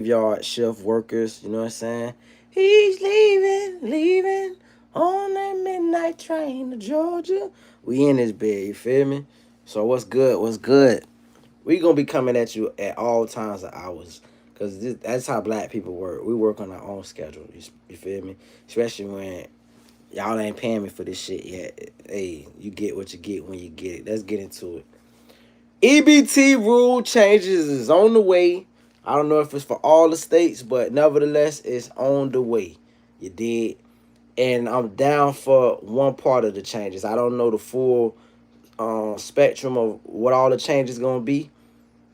graveyard shift workers, you know what I'm saying? He's leaving on that midnight train to Georgia. We in this bed, you feel me? So what's good? What's good? We gonna be coming at you at all times of hours. Cause that's how black people work. We work on our own schedule. You feel me? Especially when y'all ain't paying me for this shit yet. Hey, you get what you get when you get it. Let's get into it. EBT rule changes is on the way. I don't know if it's for all the states, but nevertheless, it's on the way. You did. And I'm down for one part of the changes. I don't know the full spectrum of what all the changes gonna be.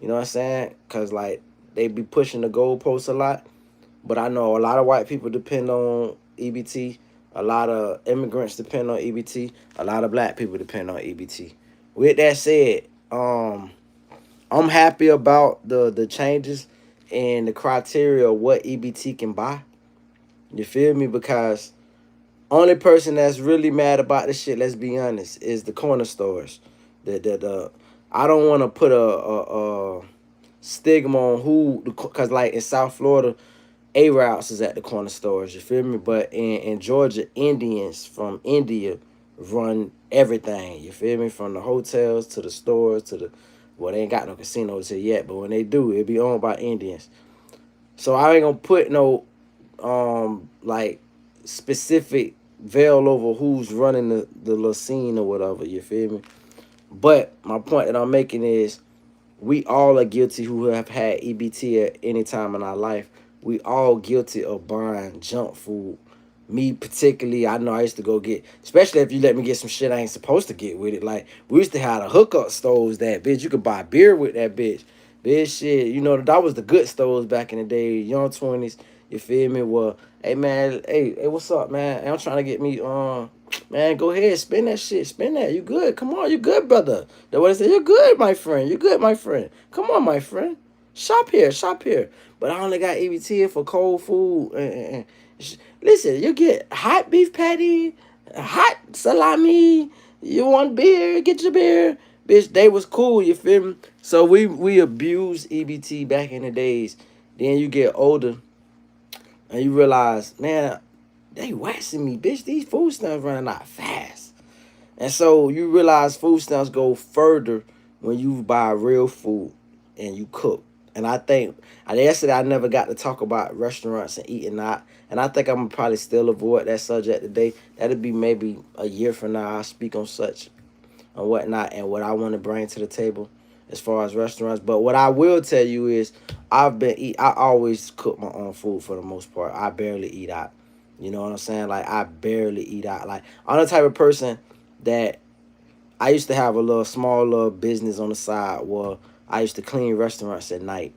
You know what I'm saying? Cause like they be pushing the goalposts a lot. But I know a lot of white people depend on EBT. A lot of immigrants depend on EBT. A lot of black people depend on EBT. With that said, I'm happy about the changes and the criteria of what EBT can buy. You feel me? Because only person that's really mad about this shit, let's be honest, is the corner stores. The I don't want to put a stigma on who, because like in South Florida, A routes is at the corner stores. You feel me? But in Georgia, Indians from India run everything. You feel me? From the hotels to the stores to the, well, they ain't got no casinos here yet, but when they do, it be owned by Indians. So I ain't gonna put no like specific veil over who's running the little scene or whatever. You feel me? But my point that I'm making is we all are guilty who have had EBT at any time in our life. We all guilty of buying junk food. Me particularly, I know I used to go get, especially if you let me get some shit I ain't supposed to get with it. Like we used to have the hookup stoves that bitch. You could buy beer with that bitch. Bitch shit, you know, that was the good stoves back in the day, young 20s. You feel me? Well, hey man, hey, what's up, man? Hey, I'm trying to get me man, go ahead, spin that shit, spin that. You good? Come on, you good, brother. That's what I said. You good, my friend. You good, my friend. Come on, my friend. Shop here, shop here. But I only got EBT for cold food. Listen, you get hot beef patty, hot salami. You want beer? Get your beer. Bitch, they was cool, you feel me? So we abused EBT back in the days. Then you get older and you realize, man, they waxing me, bitch. These food stamps running out fast. And so you realize food stamps go further when you buy real food and you cook. And I think, yesterday I never got to talk about restaurants and eating out. And I think I'm going to probably still avoid that subject today. That'll be maybe a year from now. I'll speak on such and whatnot and what I want to bring to the table as far as restaurants. But what I will tell you is I always cook my own food for the most part. I barely eat out. You know what I'm saying? Like I barely eat out. Like I'm the type of person that I used to have a little small little business on the side where I used to clean restaurants at night.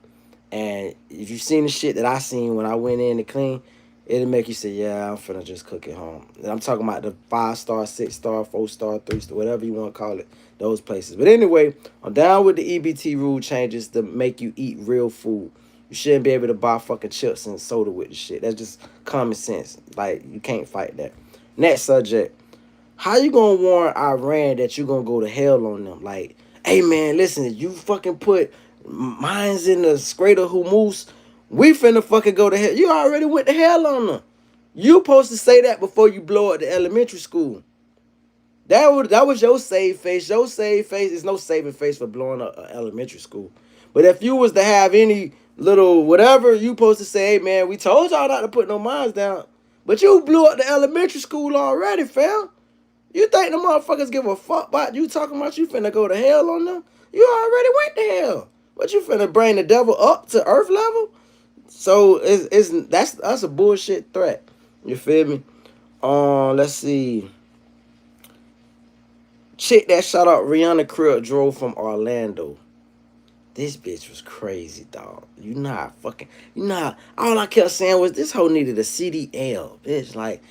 And if you've seen the shit that I seen when I went in to clean, it'll make you say, yeah, I'm finna just cook at home. And I'm talking about the 5-star, 6-star, 4-star, 3-star, whatever you want to call it, those places. But anyway, I'm down with the EBT rule changes to make you eat real food. You shouldn't be able to buy fucking chips and soda with the shit. That's just common sense. Like, you can't fight that. Next subject. How you gonna warn Iran that you gonna go to hell on them? Like, hey man, listen, you fucking put mines in the Strait of Hormuz, we finna fucking go to hell. You already went to hell on them. You supposed to say that before you blow up the elementary school. That was your save face. Your save face is no saving face for blowing up an elementary school. But if you was to have any little whatever, you supposed to say, hey man, we told y'all not to put no mines down. But you blew up the elementary school already, fam. You think the motherfuckers give a fuck about you talking about you finna go to hell on them? You already went to hell. But you finna bring the devil up to earth level? So that's a bullshit threat. You feel me? Let's see. Chick that shot out Rihanna crib drove from Orlando. This bitch was crazy, dog. You know how, all I kept saying was this hoe needed a CDL, bitch. Like,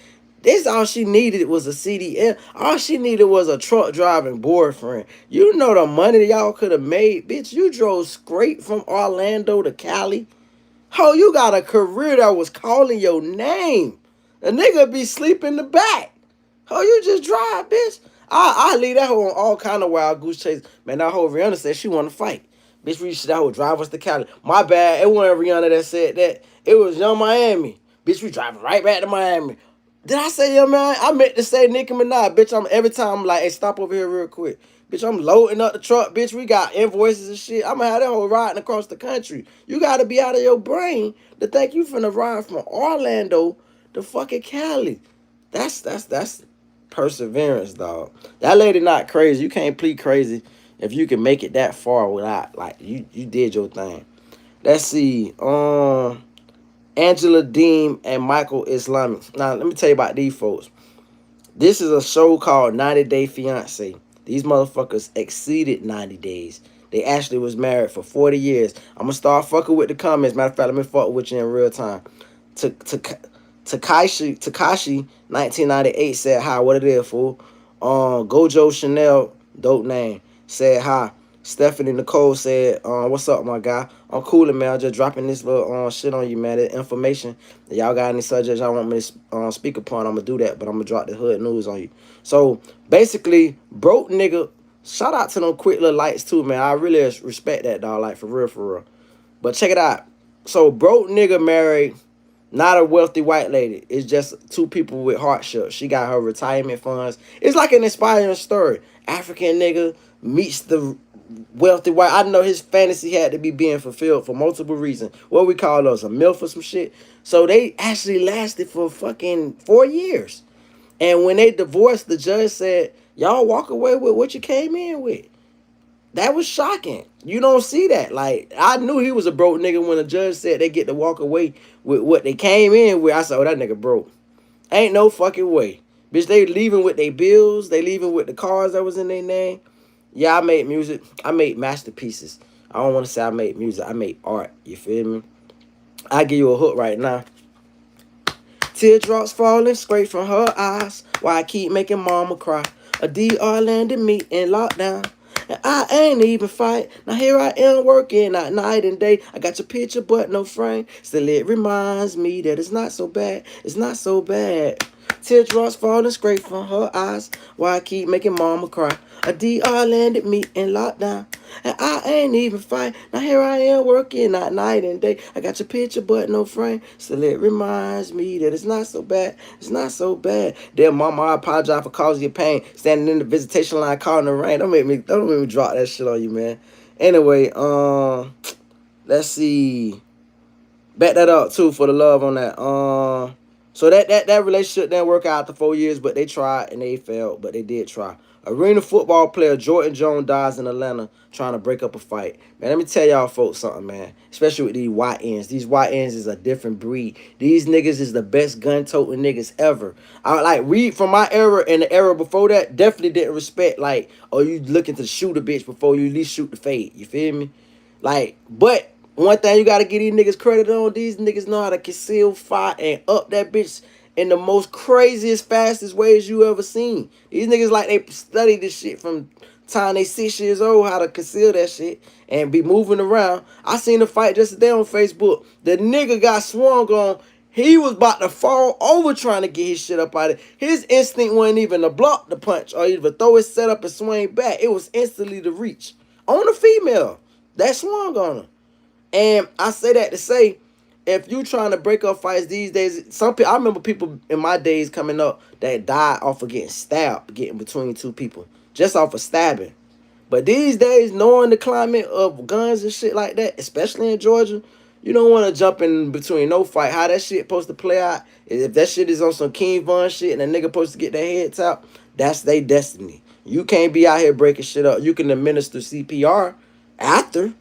this all she needed was a CDL. All she needed was a truck driving boyfriend. You know the money that y'all could have made, bitch. You drove straight from Orlando to Cali. Ho, you got a career that was calling your name. A nigga be sleeping in the back. Ho, you just drive, bitch. I leave that hoe on all kind of wild goose chase. Man, that hoe Rihanna said she want to fight. Bitch, we that whole drive us to Cali. My bad. It wasn't Rihanna that said that. It was Young Miami. Bitch, we driving right back to Miami. Did I say Young Miami? I meant to say Nicki Minaj. Bitch, I'm every time I'm like, hey, stop over here real quick. Bitch, I'm loading up the truck. Bitch, we got invoices and shit. I'm gonna have that whole riding across the country. You gotta be out of your brain to think you finna ride from Orlando to fucking Cali. That's perseverance, dog. That lady not crazy. You can't plead crazy if you can make it that far without like you did your thing. Let's see. Angela Deem and Michael Islamic. Now let me tell you about these folks. This is a show called 90 Day Fiance. These motherfuckers exceeded 90 days. They actually was married for 40 years. I'm gonna start fucking with the comments. Matter of fact, let me fuck with you in real time. Takashi 1998 said hi. What it is, fool? Gojo Chanel, dope name, said hi. Stephanie Nicole said, what's up, my guy? I'm coolin', man. I'm just dropping this little shit on you, man. The information. Y'all got any subjects y'all want me to speak upon, I'm gonna do that, but I'm gonna drop the hood news on you. So basically, broke nigga, shout out to them quick little lights too, man. I really respect that, dog. Like for real, for real. But check it out. So broke nigga married not a wealthy white lady. It's just two people with hardships. She got her retirement funds. It's like an inspiring story. African nigga meets the wealthy white. I know his fantasy had to be being fulfilled for multiple reasons. What we call those, a MILF or some shit. So they actually lasted for fucking 4 years. And when they divorced, the judge said, y'all walk away with what you came in with. That was shocking. You don't see that. Like, I knew he was a broke nigga when the judge said they get to walk away with what they came in with. I said, oh, that nigga broke. Ain't no fucking way. Bitch, they leaving with their bills. They leaving with the cars that was in their name. Yeah, I made music. I made masterpieces. I don't want to say I made music. I made art. You feel me? I give you a hook right now. Teardrops falling straight from her eyes. Why I keep making mama cry. A DR landed me in lockdown. And I ain't even fight. Now here I am working at night and day. I got your picture but no frame. Still it reminds me that it's not so bad. It's not so bad. Teardrops falling straight from her eyes. Why I keep making mama cry. A DR landed me in lockdown. And I ain't even fight. Now here I am working at night and day. I got your picture but no frame. Still it reminds me that it's not so bad. It's not so bad. Dear mama, I apologize for causing you pain. Standing in the visitation line calling the rain. Don't make me drop that shit on you, man. Anyway, let's see. Back that up too for the love on that. So that relationship didn't work out after 4 years, but they tried and they failed, but they did try. Arena football player Jordan Jones dies in Atlanta trying to break up a fight. Man, let me tell y'all folks something, man. Especially with these YNs. These YNs is a different breed. These niggas is the best gun-toting niggas ever. I like read from my era and the era before that, definitely didn't respect like, oh, you looking to shoot a bitch before you at least shoot the fade. You feel me? Like, but one thing you gotta give these niggas credit on, these niggas know how to conceal, fire, and up that bitch in the most craziest, fastest ways you ever seen. These niggas like they studied this shit from time they 6 years old, how to conceal that shit and be moving around. I seen a fight just today on Facebook. The nigga got swung on. He was about to fall over trying to get his shit up out of it. His instinct wasn't even to block the punch or even throw his setup and swing back. It was instantly to reach on the female that swung on him. And I say that to say, if you trying to break up fights these days, some people, I remember people in my days coming up that died off of getting stabbed, getting between two people, just off of stabbing. But these days, knowing the climate of guns and shit like that, especially in Georgia, you don't want to jump in between no fight. How that shit supposed to play out, if that shit is on some King Von shit and a nigga supposed to get their heads out, that's their destiny. You can't be out here breaking shit up. You can administer CPR after.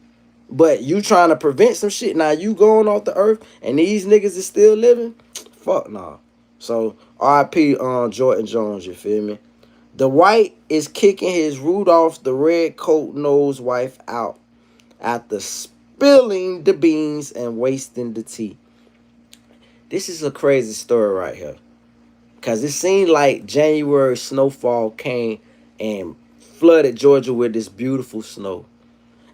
But you trying to prevent some shit. Now you going off the earth and these niggas is still living? Fuck nah. So RIP on Jordan Jones, you feel me? The white is kicking his Rudolph the red-coat-nosed wife out after spilling the beans and wasting the tea. This is a crazy story right here. Because it seemed like January snowfall came and flooded Georgia with this beautiful snow.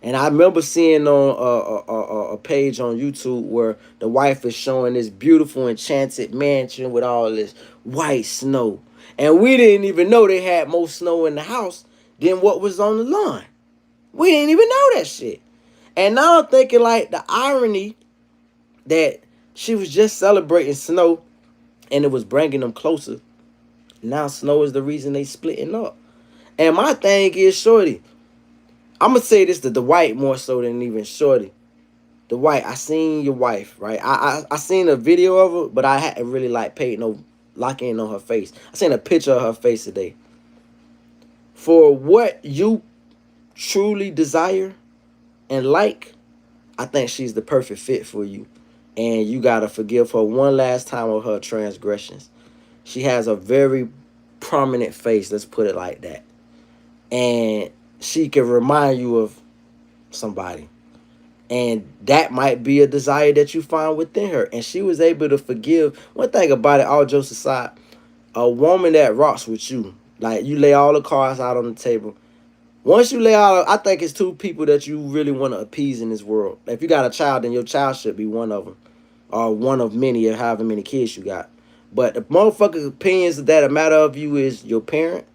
And I remember seeing on a page on YouTube where the wife is showing this beautiful enchanted mansion with all this white snow. And we didn't even know they had more snow in the house than what was on the lawn. We didn't even know that shit. And now I'm thinking like the irony that she was just celebrating Snow and it was bringing them closer. Now Snow is the reason they splitting up. And my thing is, Shorty, I'm gonna say this to the white more so than even Shorty. The white, I seen your wife, right? I seen a video of her, but I hadn't really like paid no lock in on her face. I seen a picture of her face today. For what you truly desire and like, I think she's the perfect fit for you. And you gotta forgive her one last time of her transgressions. She has a very prominent face, let's put it like that. And she can remind you of somebody. And that might be a desire that you find within her. And she was able to forgive. One thing about it, all jokes aside, a woman that rocks with you, like you lay all the cards out on the table. Once you lay out, I think it's two people that you really want to appease in this world. If you got a child, then your child should be one of them. Or one of many, or however many kids you got. But the motherfucker's opinions that a matter of you is your parent.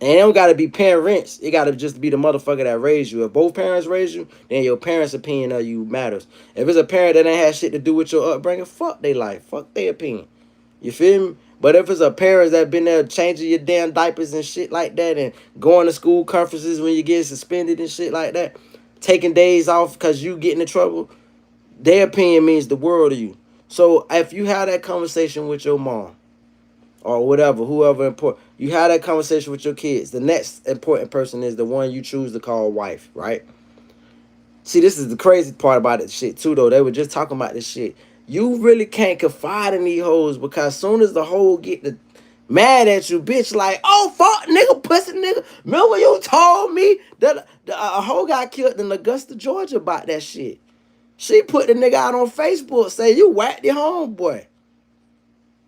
And it don't gotta be parents. It gotta just be the motherfucker that raised you. If both parents raised you, then your parents' opinion of you matters. If it's a parent that ain't had shit to do with your upbringing, fuck their life. Fuck their opinion. You feel me? But if it's a parent that been there changing your damn diapers and shit like that, and going to school conferences when you get suspended and shit like that, taking days off because you getting in trouble, their opinion means the world to you. So if you have that conversation with your mom, or whatever, whoever important, you have that conversation with your kids. The next important person is the one you choose to call wife, right? See, this is the crazy part about this shit too, though. They were just talking about this shit. You really can't confide in these hoes because soon as the hoe get mad at you, bitch, like, oh, fuck, nigga, pussy, nigga. Remember you told me that a hoe got killed in Augusta, Georgia about that shit. She put the nigga out on Facebook, say, you whacked your homeboy.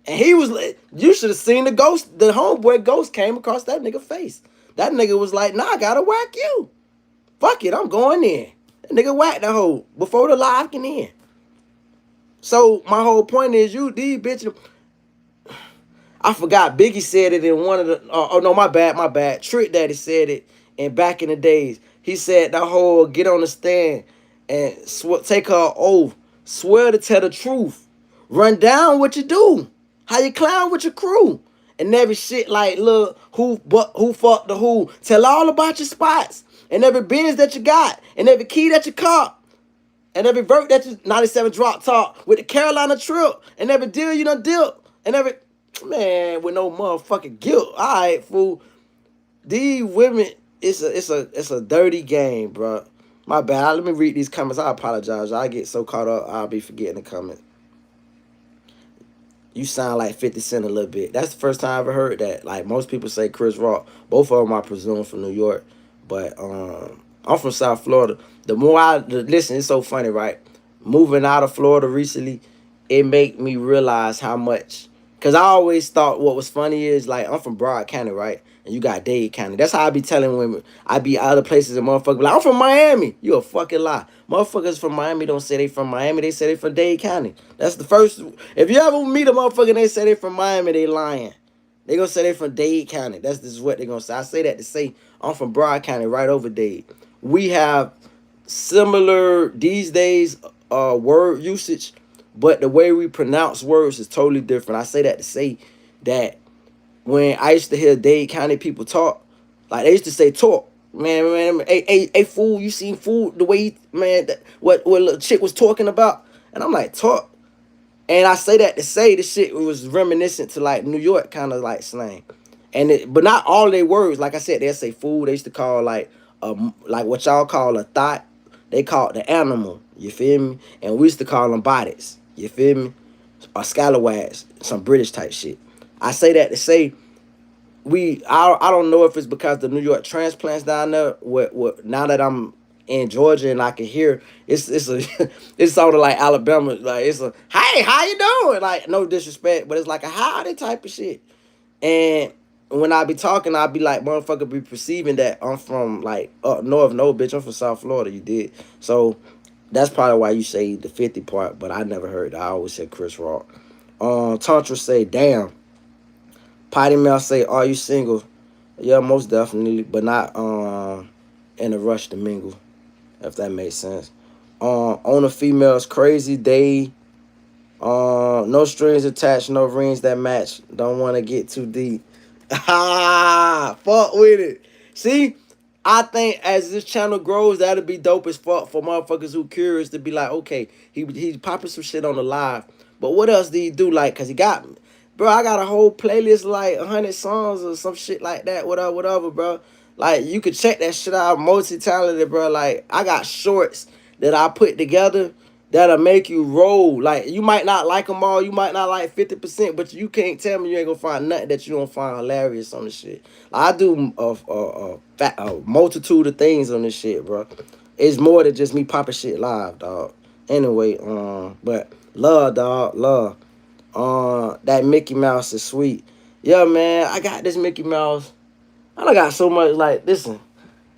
And he was like, you should have seen the ghost. The homeboy ghost came across that nigga face. That nigga was like, nah, I gotta whack you. Fuck it, I'm going in. That nigga whacked the hoe before the live can end. So my whole point is, you, these bitches, I forgot, Biggie said it in one of the, oh no, my bad. Trick Daddy said it, and back in the days, he said the whole get on the stand and take her oath, swear to tell the truth, run down what you do. How you clown with your crew. And every shit like, look, who fucked the who. Tell all about your spots. And every business that you got. And every key that you caught. And every vert that you, 97 drop top. With the Carolina trip. And every deal you done dealt. And every, man, with no motherfucking guilt. All right, fool. These women, it's a dirty game, bro. My bad. Let me read these comments. I apologize. I get so caught up, I'll be forgetting the comments. You sound like 50 Cent a little bit. That's the first time I ever heard that. Like, most people say Chris Rock. Both of them, I presume, from New York. But I'm from South Florida. The more I listen, it's so funny, right? Moving out of Florida recently, it made me realize how much. Because I always thought what was funny is, like, I'm from Broward County, right? And you got Dade County. That's how I be telling women. I be other places and motherfuckers be like, I'm from Miami. You a fucking lie. Motherfuckers from Miami don't say they from Miami. They say they from Dade County. That's the first. If you ever meet a motherfucker and they say they from Miami, they lying. They gonna say they from Dade County. This is what they gonna say. I say that to say I'm from Broward County, right over Dade. We have similar, these days, word usage, but the way we pronounce words is totally different. I say that to say that when I used to hear Dade County people talk, like they used to say talk. Man, hey, fool, you seen fool the way he, man, what little chick was talking about? And I'm like, talk. And I say that to say this shit was reminiscent to like New York kind of like slang. But not all their words. Like I said, they'll say fool. They used to call like what y'all call a thought. They call it the animal. You feel me? And we used to call them bodies. You feel me? Or scalawags. Some British type shit. I say that to say I don't know if it's because the New York transplants down there. What now that I'm in Georgia and I can hear it's it's sort of like Alabama, like it's a hey, how you doing? Like no disrespect, but it's like a howdy type of shit. And when I be talking, I be like, motherfucker be perceiving that I'm from like up north. No, bitch, I'm from South Florida. You did. So that's probably why you say the 50 part, but I never heard that. I always said Chris Rock. Tantra say, damn. Potty Mouth say, are you single? Yeah, most definitely, but not in a rush to mingle, if that makes sense. On a female's crazy day. No strings attached, no rings that match. Don't want to get too deep. Fuck with it. See, I think as this channel grows, that'll be dope as fuck for motherfuckers who curious to be like, okay, he's popping some shit on the live, but what else do he do? Like, cause he got, bro, I got a whole playlist like 100 songs or some shit like that. Whatever, bro. Like, you could check that shit out. Multi-talented, bro. Like, I got shorts that I put together that'll make you roll. Like, you might not like them all. You might not like 50%, but you can't tell me you ain't gonna find nothing that you don't find hilarious on the shit. Like, I do a multitude of things on this shit, bro. It's more than just me popping shit live, dog. Anyway, but love, dog, love. That Mickey Mouse is sweet. Yeah, man, I got this Mickey Mouse. I done got so much, like, listen.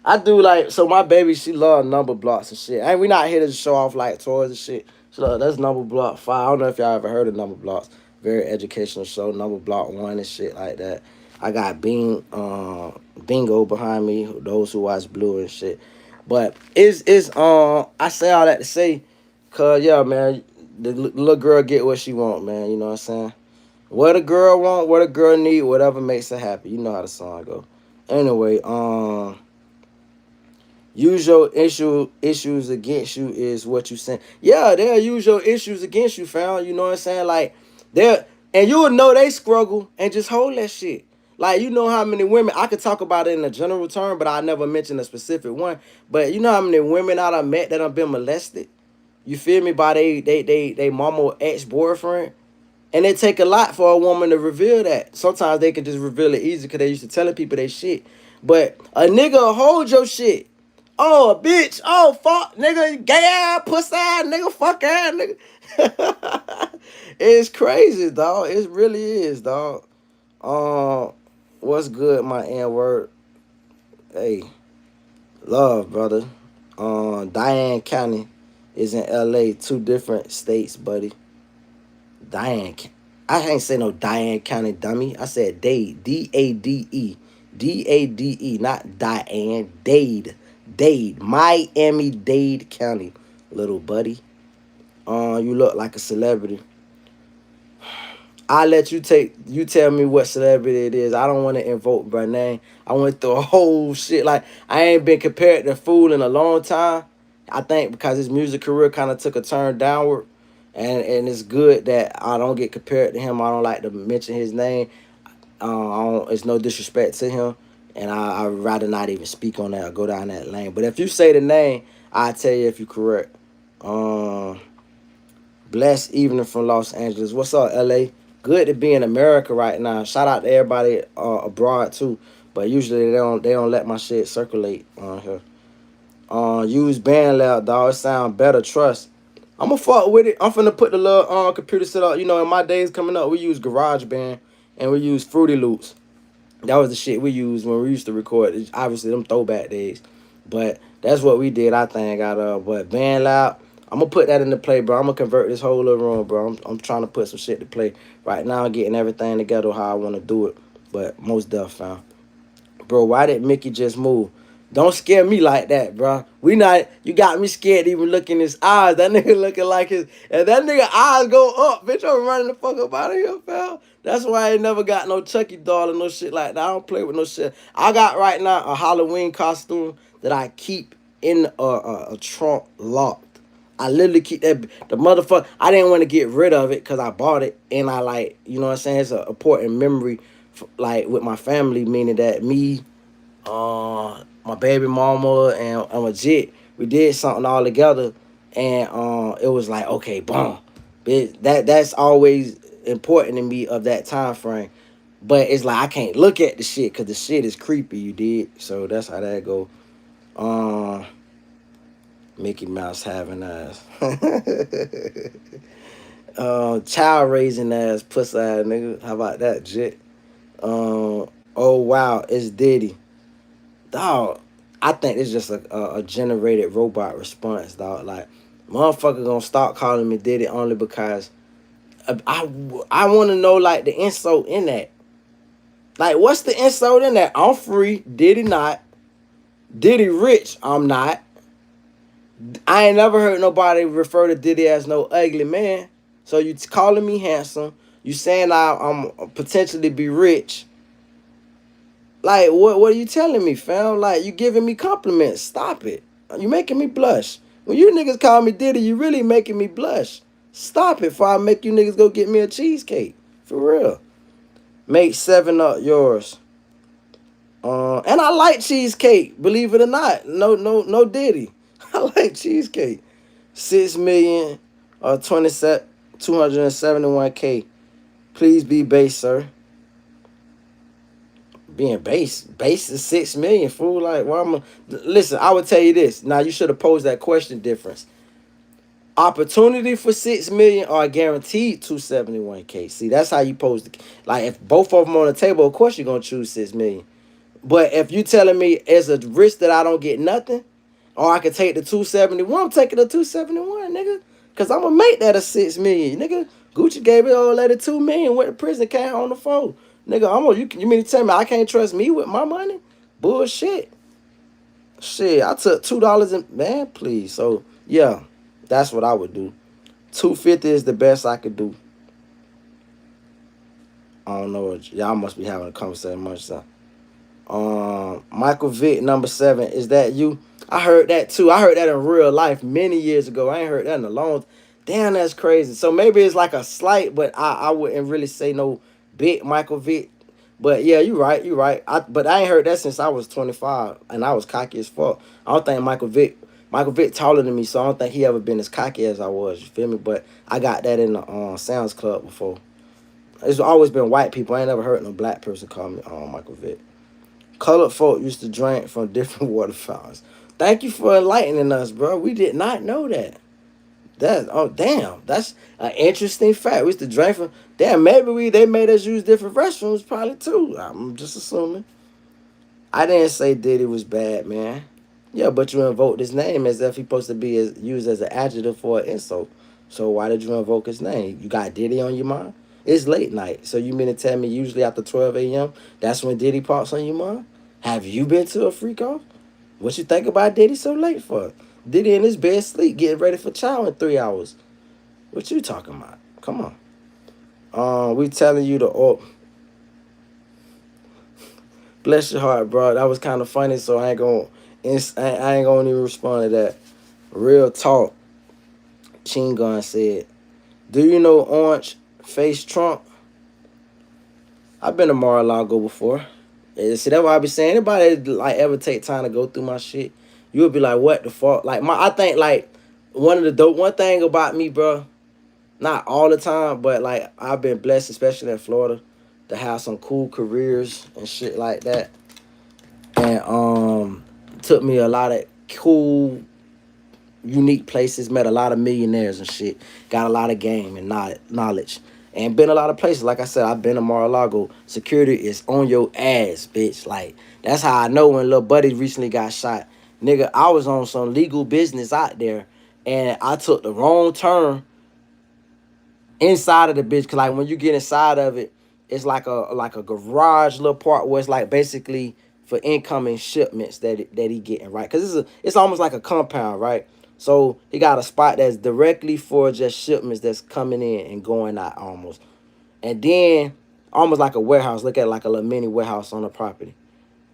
I do like, so my baby, she love number blocks and shit. And we not here to show off like toys and shit. She love, that's number block 5. I don't know if y'all ever heard of number blocks. Very educational show, number block 1 and shit like that. I got Bingo behind me, those who watch Blue and shit. But I say all that to say, cause yeah, man, the little girl get what she want, man. You know what I'm saying? What a girl want, what a girl need, whatever makes her happy. You know how the song go. Anyway, use your issues against you is what you saying. Yeah, they'll use your issues against you, fam. You know what I'm saying? Like, and you'll know they struggle and just hold that shit. Like, you know how many women, I could talk about it in a general term, but I never mention a specific one. But you know how many women I done met that done been molested? You feel me? By they mama or ex-boyfriend. And it take a lot for a woman to reveal that. Sometimes they can just reveal it easy because they used to telling people they shit. But a nigga will hold your shit. Oh, a bitch. Oh, fuck, nigga. Gay ass, pussy ass, nigga. Fuck ass, nigga. It's crazy, dog. It really is, dog. What's good, my N-word? Hey, love, brother. Diane County is in L.A. 2 different states, buddy. Diane. I ain't say no Diane County, dummy. I said Dade. D-A-D-E. D-A-D-E, not Diane. Dade. Dade. Miami-Dade County, little buddy. You look like a celebrity. I'll let you tell me what celebrity it is. I don't want to invoke my name. I went through a whole shit. Like, I ain't been compared to Fool in a long time. I think because his music career kind of took a turn downward. And it's good that I don't get compared to him. I don't like to mention his name. It's no disrespect to him. And I'd rather not even speak on that or go down that lane. But if you say the name, I'll tell you if you're correct. Blessed evening from Los Angeles. What's up, LA? Good to be in America right now. Shout out to everybody abroad too. But usually they don't let my shit circulate on here. Use BandLab, dog. It sound better. Trust. I'm gonna fuck with it. I'm finna put the little computer set up. You know, in my days coming up, we use GarageBand and we use Fruity Loops. That was the shit we used when we used to record. It's obviously, them throwback days. But that's what we did, I think, out of. But BandLab, I'm gonna put that into play, bro. I'm gonna convert this whole little room, bro. I'm trying to put some shit to play right now, getting everything together how I want to do it. But most deaf, fam. Bro, why did Mickey just move? Don't scare me like that, bro. You got me scared even looking his eyes. That nigga looking like his, and that nigga eyes go up. Bitch, I'm running the fuck up out of here, pal. That's why I ain't never got no Chucky doll or no shit like that. I don't play with no shit. I got right now a Halloween costume that I keep in a trunk locked. I literally keep the motherfucker. I didn't want to get rid of it because I bought it. And I like, you know what I'm saying? It's an important memory, like with my family, meaning that me, my baby mama and legit, we did something all together, and it was like, okay, boom, that's always important to me of that time frame. But it's like I can't look at the shit because the shit is creepy, you did. So that's how that go. Mickey Mouse having ass. Child raising ass, pussy ass nigga. How about that, jit? Oh wow, it's Diddy. Dog, I think it's just a generated robot response, dog. Like, motherfucker gonna start calling me Diddy only because I want to know, like, the insult in that. Like, what's the insult in that? I'm free, Diddy not. Diddy rich, I'm not. I ain't never heard nobody refer to Diddy as no ugly man. So you calling me handsome? You saying I'm potentially be rich? Like what are you telling me, fam? Like you giving me compliments? Stop it! You making me blush. When you niggas call me Diddy, you really making me blush. Stop it, before I make you niggas go get me a cheesecake. For real. Make 7 up yours. And I like cheesecake, believe it or not. No Diddy. I like cheesecake. 6 million or 271K. Please be base, sir. Being base is 6 million, fool. Like, why am I? Listen, I would tell you this. Now you should have posed that question difference. Opportunity for 6 million or guaranteed 271K. See, that's how you pose the, like, if both of them on the table, of course you're gonna choose 6 million. But if you telling me it's a risk that I don't get nothing, or I could take the 271, I'm taking the 271, nigga. Cause I'm gonna make that a 6 million, nigga. Gucci gave it old lady 2 million, went to prison, came on the phone. Nigga, you mean to tell me I can't trust me with my money? Bullshit. Shit, I took $2 and man, please. So yeah, that's what I would do. 250 is the best I could do. I don't know what y'all must be having a conversation much time. Michael Vick, number 7. Is that you? I heard that too. I heard that in real life many years ago. I ain't heard that in a long. Damn, that's crazy. So maybe it's like a slight, but I wouldn't really say no big Michael Vick. But yeah, you right. You right. But I ain't heard that since I was 25 and I was cocky as fuck. I don't think Michael Vick taller than me, so I don't think he ever been as cocky as I was. You feel me? But I got that in the Sounds Club before. It's always been white people. I ain't never heard no black person call me Michael Vick. Colored folk used to drink from different water fountains. Thank you for enlightening us, bro. We did not know that. Damn, that's an interesting fact. We used to drink from damn. Maybe they made us use different restrooms, probably too. I'm just assuming. I didn't say Diddy was bad, man. Yeah, but you invoked his name as if he's supposed to be used as an adjective for an insult. So why did you invoke his name? You got Diddy on your mind? It's late night. So you mean to tell me usually after 12 a.m., that's when Diddy pops on your mind? Have you been to a freak off? What you think about Diddy so late for? Diddy in his bed sleep getting ready for chow in 3 hours. What you talking about? Come on. We telling you to bless your heart, bro. That was kind of funny, so I ain't gonna even respond to that. Real talk. Chingon said, "Do you know Orange Face Trump?" I've been to Mar-a-Lago before. See, that's why I be saying. Anybody like ever take time to go through my shit, you would be like, "What the fuck?" Like I think like one thing about me, bro. Not all the time, but like I've been blessed, especially in Florida, to have some cool careers and shit like that. And took me a lot of cool, unique places, met a lot of millionaires and shit, got a lot of game and knowledge. And been a lot of places. Like I said, I've been to Mar-a-Lago. Security is on your ass, bitch. Like, that's how I know when little buddy recently got shot. Nigga, I was on some legal business out there, and I took the wrong turn inside of the bitch. Cause like when you get inside of it, it's like a garage little part where it's like basically for incoming shipments that he getting, right? Cause it's almost like a compound, right? So he got a spot that's directly for just shipments that's coming in and going out almost. And then almost like a warehouse. Look at it like a little mini warehouse on the property.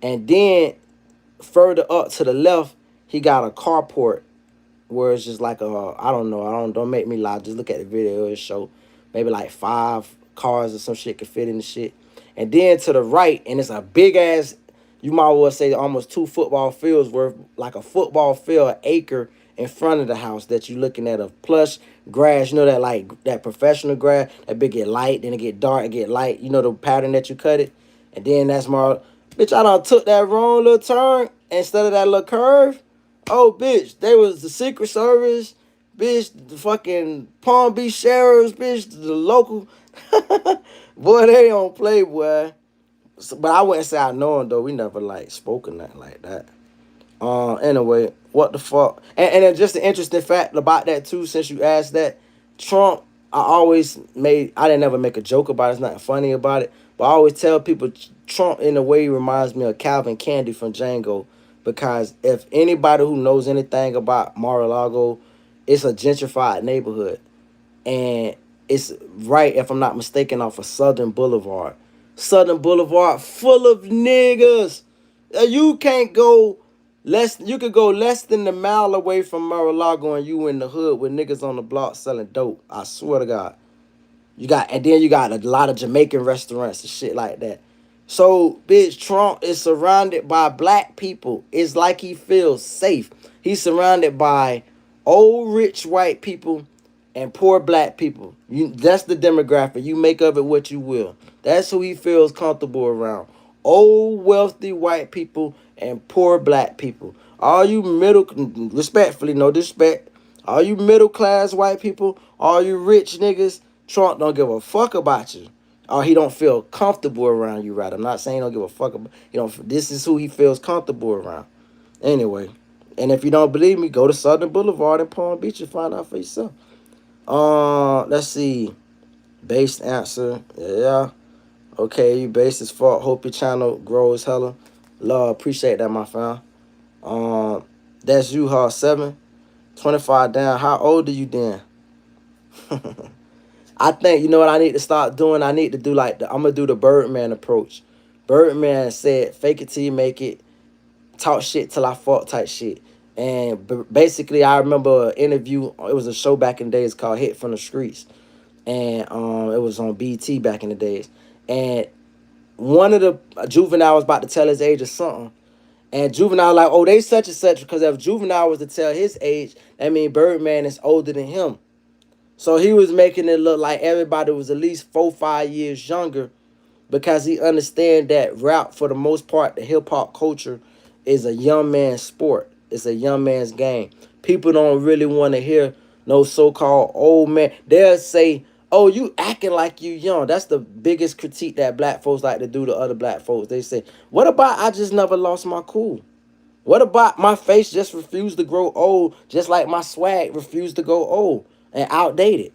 And then further up to the left, he got a carport where it's just like I don't know, don't make me lie. Just look at the video, it'll show maybe like 5 cars or some shit can fit in the shit. And then to the right, and it's a big ass, you might well say almost 2 football fields worth, like a football field, an acre in front of the house that you looking at of plush grass. You know that like that professional grass, that bit get light, then it get dark, it get light. You know the pattern that you cut it, and then that's my bitch. I done took that wrong little turn instead of that little curve. Oh, bitch, they was the Secret Service, bitch, the fucking Palm Beach Sheriffs, bitch, the local. Boy, they don't play, boy. So, but I wouldn't say I know him, though. We never, like, spoke or nothing like that. Anyway, what the fuck? And then just an interesting fact about that, too, since you asked that. Trump, I didn't ever make a joke about it. It's nothing funny about it. But I always tell people Trump, in a way, reminds me of Calvin Candy from Django. because if anybody who knows anything about Mar-a-Lago, it's a gentrified neighborhood, and it's right, if I'm not mistaken, off of Southern Boulevard. Southern Boulevard full of niggas. You can't go less. You could go less than a mile away from Mar-a-Lago and you in the hood with niggas on the block selling dope. I swear to God. And then you got a lot of Jamaican restaurants and shit like that. So, bitch, Trump is surrounded by black people. It's like he feels safe. He's surrounded by old rich white people and poor black people. That's the demographic. You make of it what you will. That's who he feels comfortable around. Old wealthy white people and poor black people. All you respectfully, no disrespect, all you middle class white people, all you rich niggas, Trump don't give a fuck about you. Or he don't feel comfortable around you, right? I'm not saying he don't give a fuck about you know, this is who he feels comfortable around. Anyway. And if you don't believe me, go to Southern Boulevard in Palm Beach and find out for yourself. Let's see. Based answer. Yeah. Okay, you based as fuck. Hope your channel grows hella. Love, appreciate that, my fam. That's you, Hall 7. 25 down. How old are you then? I think, you know what I need to start doing? I need to do I'm going to do the Birdman approach. Birdman said, fake it till you make it. Talk shit till I fuck type shit. And basically, I remember an interview. It was a show back in the days called Hit from the Streets. And it was on BT back in the days. And one of the Juvenile was about to tell his age or something. And Juvenile like, oh, they such and such. Because if Juvenile was to tell his age, that means Birdman is older than him. So he was making it look like everybody was at least 4-5 years younger, because he understand that rap, for the most part, the hip-hop culture is a young man's sport. It's a young man's game. People don't really want to hear no so-called old man. They'll say, oh, you acting like you young. That's the biggest critique that black folks like to do to other black folks. They say, what about I just never lost my cool? What about my face just refused to grow old, just like my swag refused to go old and outdated?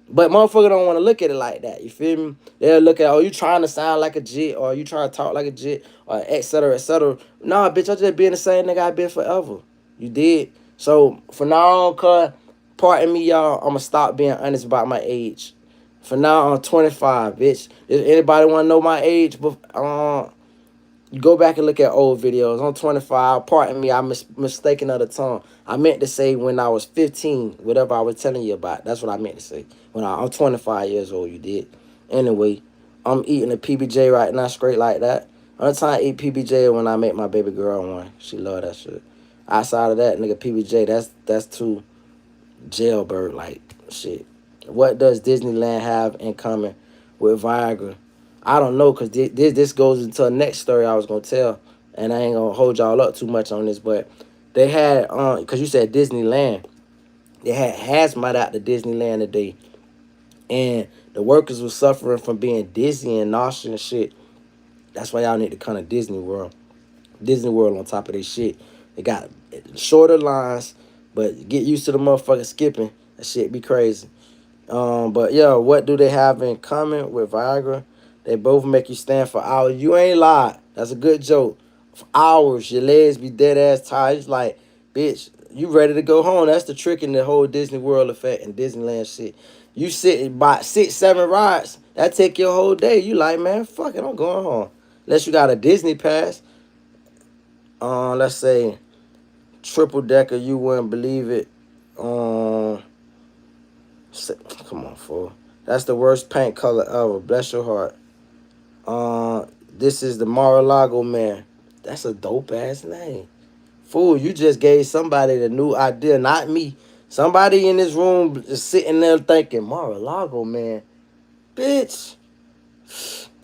But motherfucker don't want to look at it like that. You feel me? They'll look at, oh, you trying to sound like a jit, or you trying to talk like a jit, or et cetera, et cetera. Nah, bitch, I just been the same nigga I been forever. You did. So, for now on, cuz, pardon me, y'all, I'm going to stop being honest about my age. For now, I'm 25, bitch. If anybody want to know my age, go back and look at old videos. I'm 25. Pardon me, I mistaken of the tongue. I meant to say when I was 15, whatever I was telling you about. That's what I meant to say. I'm 25 years old, you did. Anyway, I'm eating a PBJ right now, straight like that. Only time I eat PBJ when I make my baby girl one. She love that shit. Outside of that, nigga, PBJ, that's too jailbird like shit. What does Disneyland have in common with Viagra? I don't know, because this goes into the next story I was going to tell, and I ain't going to hold y'all up too much on this, but they had, because you said Disneyland, they had hazmat out to Disneyland today, and the workers were suffering from being dizzy and nauseous and shit. That's why y'all need to come to Disney World. Disney World on top of this shit. They got shorter lines, but get used to the motherfucker skipping. That shit be crazy. But yeah, what do they have in common with Viagra? They both make you stand for hours. You ain't lied. That's a good joke. For hours, your legs be dead ass tired. It's like, bitch, you ready to go home. That's the trick in the whole Disney World effect and Disneyland shit. You sit by 6-7 rides, that take your whole day. You like, man, fuck it, I'm going home. Unless you got a Disney pass. Let's say triple decker, you wouldn't believe it. Come on, fool. That's the worst paint color ever. Bless your heart. This is the Mar-a-Lago man. That's a dope ass name. Fool, you just gave somebody the new idea, not me. Somebody in this room is sitting there thinking, Mar-a-Lago man. Bitch.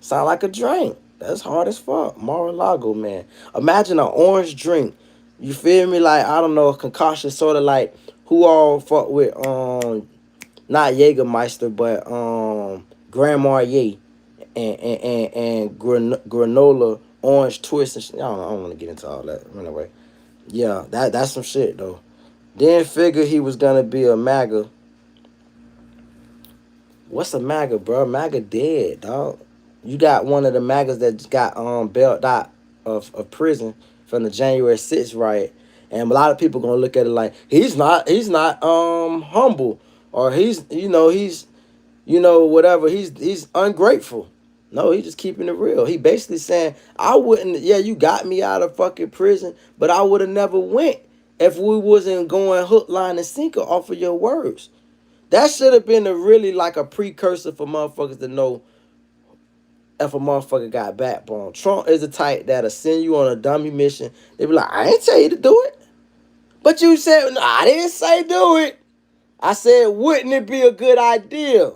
Sound like a drink. That's hard as fuck. Mar-a-Lago man. Imagine an orange drink. You feel me? Like, I don't know, a concoction sort of like who all fuck with not Jägermeister, but Grand Marnier and granola orange twist and shit. I don't want to get into all that. Anyway, yeah, that's some shit though. Didn't figure he was gonna be a MAGA. What's a MAGA, bro? MAGA dead, dog. You got one of the MAGAs that got bailed out of prison from the January 6th riot. And a lot of people gonna look at it like he's not humble, or he's whatever, he's ungrateful. No, he's just keeping it real. He basically saying, I wouldn't, yeah, you got me out of fucking prison, but I would have never went if we wasn't going hook, line, and sinker off of your words. That should have been a really like a precursor for motherfuckers to know if a motherfucker got backbone. Trump is the type that'll send you on a dummy mission. They be like, I ain't tell you to do it. But you said, no, I didn't say do it. I said, wouldn't it be a good idea?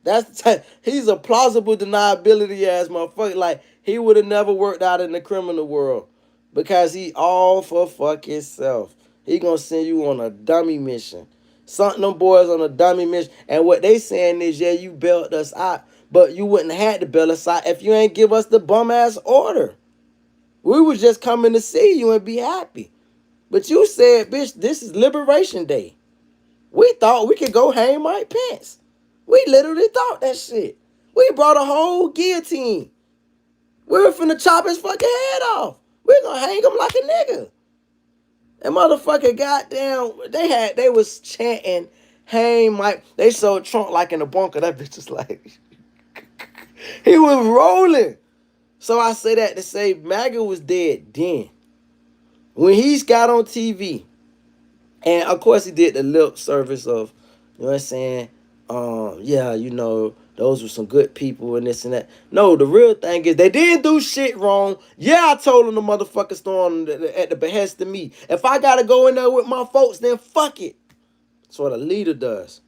That's the type. He's a plausible deniability ass motherfucker. Like, he would have never worked out in the criminal world because he all for fucking self. He gonna send you on a dummy mission. Something them boys on a dummy mission. And what they saying is, yeah, you bailed us out, but you wouldn't have had to bail us out if you ain't give us the bum ass order. We was just coming to see you and be happy. But you said, bitch, this is Liberation Day. We thought we could go hang Mike Pence. We literally thought that shit. We brought a whole guillotine. We were finna chop his fucking head off. We're gonna hang him like a nigga. And motherfucker goddamn, they was chanting, hang Mike. They showed Trump like in a bunker. That bitch was like, he was rolling. So I say that to say MAGA was dead then. When he's got on TV, and of course he did the lip service of, you know what I'm saying? Yeah, those were some good people and this and that. No, the real thing is they didn't do shit wrong. Yeah, I told them the motherfuckers throwing at the behest of me. If I gotta go in there with my folks, then fuck it. That's what a leader does.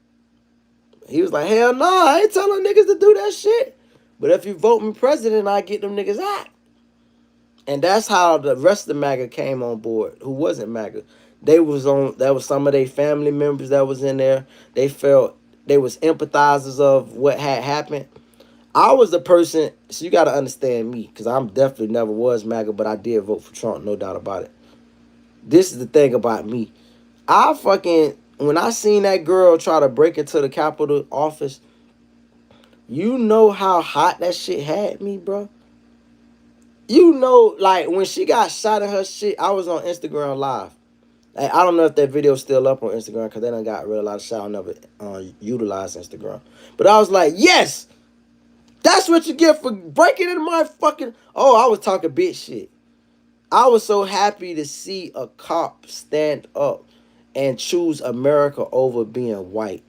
He was like, hell no, I ain't telling niggas to do that shit. But if you vote me president, I get them niggas out. And that's how the rest of the MAGA came on board, who wasn't MAGA. That was some of their family members that was in there. They felt they was empathizers of what had happened. I was the person, so you got to understand me, because I'm definitely never was MAGA, but I did vote for Trump, no doubt about it. This is the thing about me. When I seen that girl try to break into the Capitol office, you know how hot that shit had me, bro? Like, when she got shot in her shit, I was on Instagram Live. Like, I don't know if that video's still up on Instagram because they done got rid of a lot of shit. I'll never utilize Instagram. But I was like, yes! That's what you get for breaking into my fucking... Oh, I was talking bitch shit. I was so happy to see a cop stand up and choose America over being white.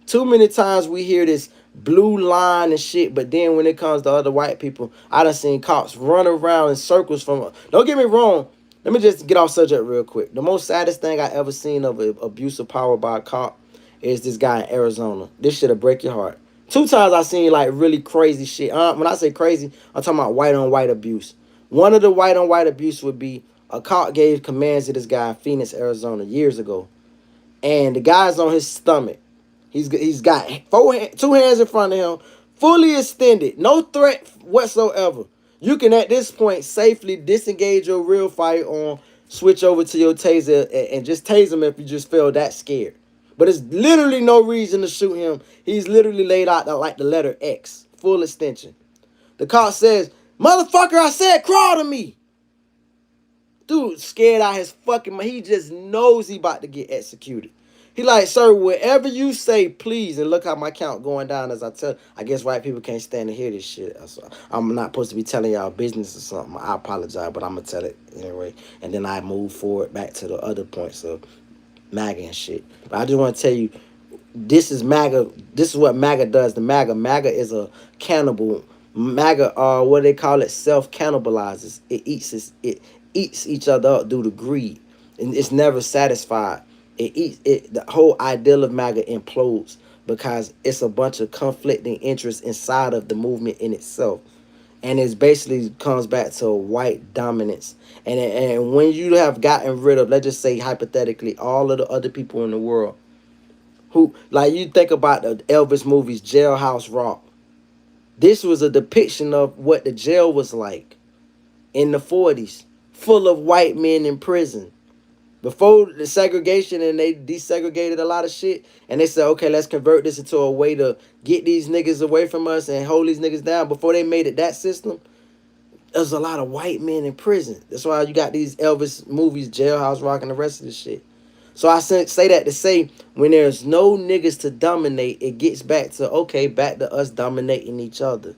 Too many times we hear this blue line and shit, but then when it comes to other white people, I done seen cops run around in circles from... Don't get me wrong. Let me just get off subject real quick. The most saddest thing I ever seen of abuse of power by a cop is this guy in Arizona. This shit'll break your heart. 2 times I seen like really crazy shit. When I say crazy, I'm talking about white on white abuse. One of the white on white abuse would be a cop gave commands to this guy in Phoenix, Arizona years ago. And the guy's on his stomach. He's got 2 hands in front of him, fully extended, no threat whatsoever. You can at this point safely disengage your real firearm, switch over to your taser, and just tase him if you just feel that scared. But it's literally no reason to shoot him. He's literally laid out like the letter X, full extension. The cop says, "Motherfucker, I said crawl to me." Dude scared out his fucking mind. He just knows he about to get executed. He like, "Sir, whatever you say, please." And look how my count going down as I tell. I guess white people can't stand to hear this shit. So I'm not supposed to be telling y'all business or something. I apologize, but I'm going to tell it anyway. And then I move forward back to the other points of MAGA and shit. But I just want to tell you, this is MAGA. This is what MAGA does. MAGA is a cannibal. MAGA, what they call it, self-cannibalizes. It eats each other up due to greed. And it's never satisfied. The whole ideal of MAGA implodes because it's a bunch of conflicting interests inside of the movement in itself. And it basically comes back to white dominance. And when you have gotten rid of, let's just say hypothetically, all of the other people in the world who, like, you think about the Elvis movies, Jailhouse Rock. This was a depiction of what the jail was like in the 40s, full of white men in prison. Before the segregation, and they desegregated a lot of shit, and they said, okay, let's convert this into a way to get these niggas away from us and hold these niggas down. Before they made it that system, there's a lot of white men in prison. That's why you got these Elvis movies, Jailhouse Rock, and the rest of this shit. So I say that to say, when there's no niggas to dominate, it gets back to, okay, back to us dominating each other.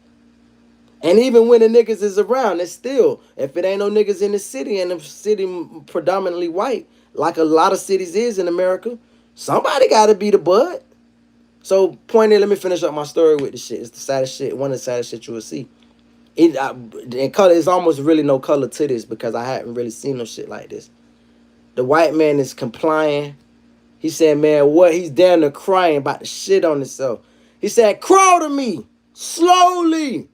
And even when the niggas is around, it's still, if it ain't no niggas in the city and the city predominantly white, like a lot of cities is in America, somebody got to be the bud. So, point in, let me finish up my story with the shit. It's the saddest shit, one of the saddest shit you will see. And color, is almost really no color to this because I haven't really seen no shit like this. The white man is complying. He said, man, what? He's down there crying about the shit on himself. He said, crawl to me, slowly.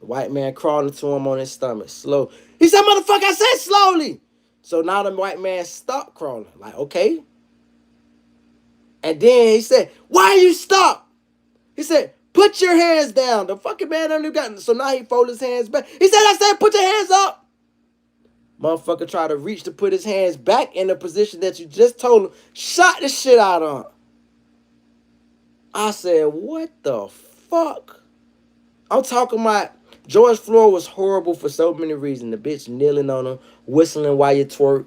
The white man crawled into him on his stomach, slow. He said, motherfucker, I said slowly. So now the white man stopped crawling. Like, okay. And then he said, why you stop? He said, put your hands down. The fucking man only got, so now he folded his hands back. He said, I said, put your hands up. Motherfucker tried to reach to put his hands back in the position that you just told him. Shot the shit out of him. I said, what the fuck? I'm talking about George Floyd was horrible for so many reasons. The bitch kneeling on him, whistling while you twerk.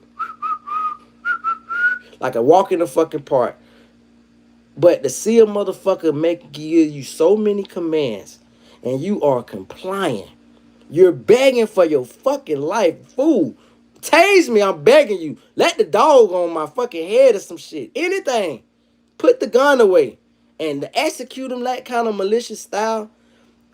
Like a walk in the fucking park. But to see a motherfucker give you so many commands and you are complying. You're begging for your fucking life. Fool, tase me, I'm begging you. Let the dog on my fucking head or some shit. Anything. Put the gun away. And to execute him that kind of malicious style,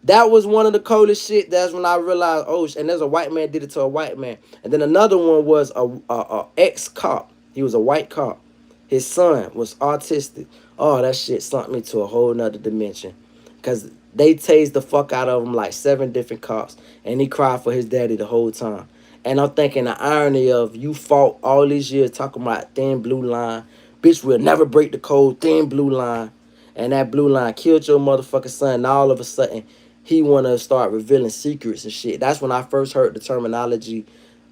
that was one of the coldest shit. That's when I realized, oh, and there's a white man did it to a white man. And then another one was a ex-cop. He was a white cop. His son was autistic. Oh, that shit sunk me to a whole nother dimension. Because they tased the fuck out of him like 7 different cops. And he cried for his daddy the whole time. And I'm thinking the irony of you fought all these years talking about thin blue line. Bitch will never break the code, thin blue line. And that blue line killed your motherfucking son. And all of a sudden, he want to start revealing secrets and shit. That's when I first heard the terminology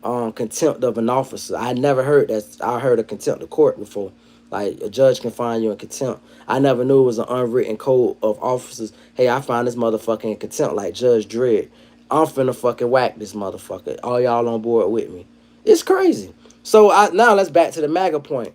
contempt of an officer. I never heard that. I heard of contempt of court before. Like, a judge can find you in contempt. I never knew it was an unwritten code of officers. Hey, I find this motherfucker in contempt like Judge Dredd. I'm finna fucking whack this motherfucker. All y'all on board with me. It's crazy. So now let's back to the MAGA point.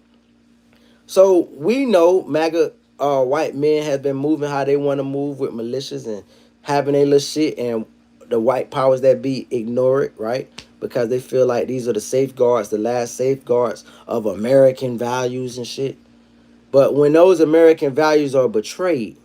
So we know MAGA white men have been moving how they want to move with militias and having a little shit, and the white powers that be ignore it, right? Because they feel like these are the safeguards, the last safeguards of American values and shit. But when those American values are betrayed,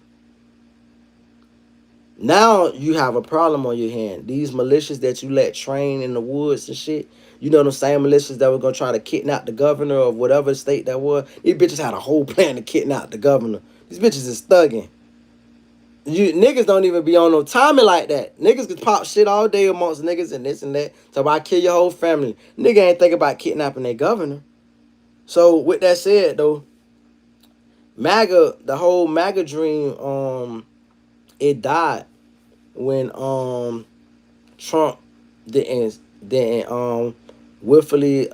now you have a problem on your hand. These militias that you let train in the woods and shit, you know, the same militias that were going to try to kidnap the governor of whatever state that was. These bitches had a whole plan to kidnap the governor. These bitches is thugging. You niggas don't even be on no timing like that. Niggas could pop shit all day amongst niggas and this and that. So about kill your whole family. Nigga ain't think about kidnapping their governor. So with that said though, MAGA, the whole MAGA dream, it died when Trump didn't willfully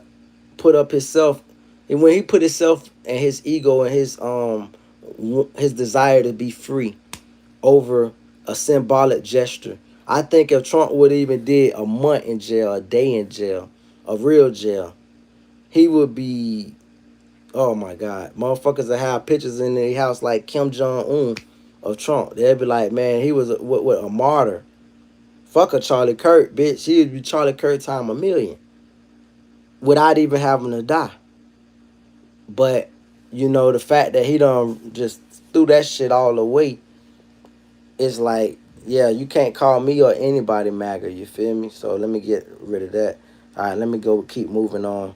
put up himself. And when he put himself and his ego and his desire to be free over a symbolic gesture. I think if Trump would even did a month in jail, a day in jail, a real jail, he would be, oh my God, motherfuckers that have pictures in their house like Kim Jong-un of Trump. They'd be like, man, he was a martyr. Fuck a Charlie Kirk, bitch. He would be Charlie Kirk time a million without even having to die. But, you know, the fact that he done just threw that shit all away, it's like, yeah, you can't call me or anybody MAGA, you feel me? So let me get rid of that. All right, let me go keep moving on.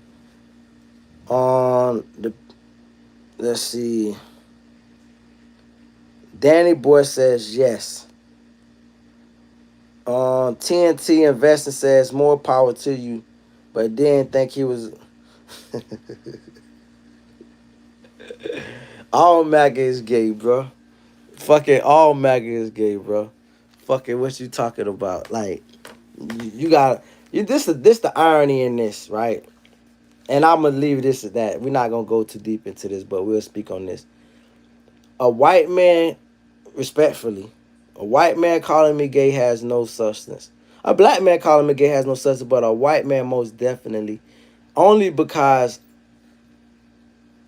Let's see. Danny Boy says yes. TNT Investing says more power to you, but didn't think he was. All MAGA is gay, bro. Fucking all MAGA is gay, bro. Fucking what you talking about? Like, you got this the irony in this, right? And I'm gonna leave this at that. We're not gonna go too deep into this, but we'll speak on this. A white man, respectfully, a white man calling me gay has no substance. A black man calling me gay has no substance, but a white man most definitely. Only because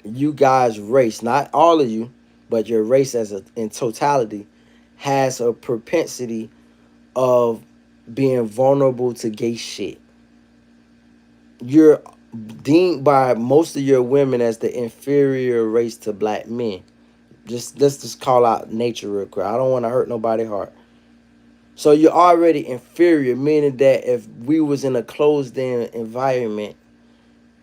you guys' race, not all of you, but your race as a in totality, has a propensity of being vulnerable to gay shit. You're deemed by most of your women as the inferior race to black men. Just let's just call out nature real quick. I don't want to hurt nobody's heart. So you're already inferior, meaning that if we was in a closed in environment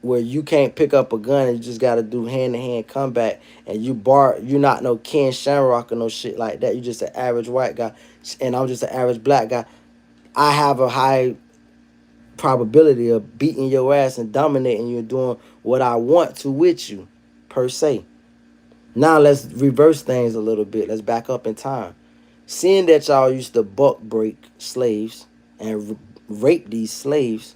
where you can't pick up a gun and you just gotta do hand to hand combat and you're not no Ken Shamrock or no shit like that. You're just an average white guy and I'm just an average black guy. I have a high probability of beating your ass and dominating you and doing what I want to with you, per se. Now let's reverse things a little bit. Let's back up in time. Seeing that y'all used to buck break slaves and rape these slaves,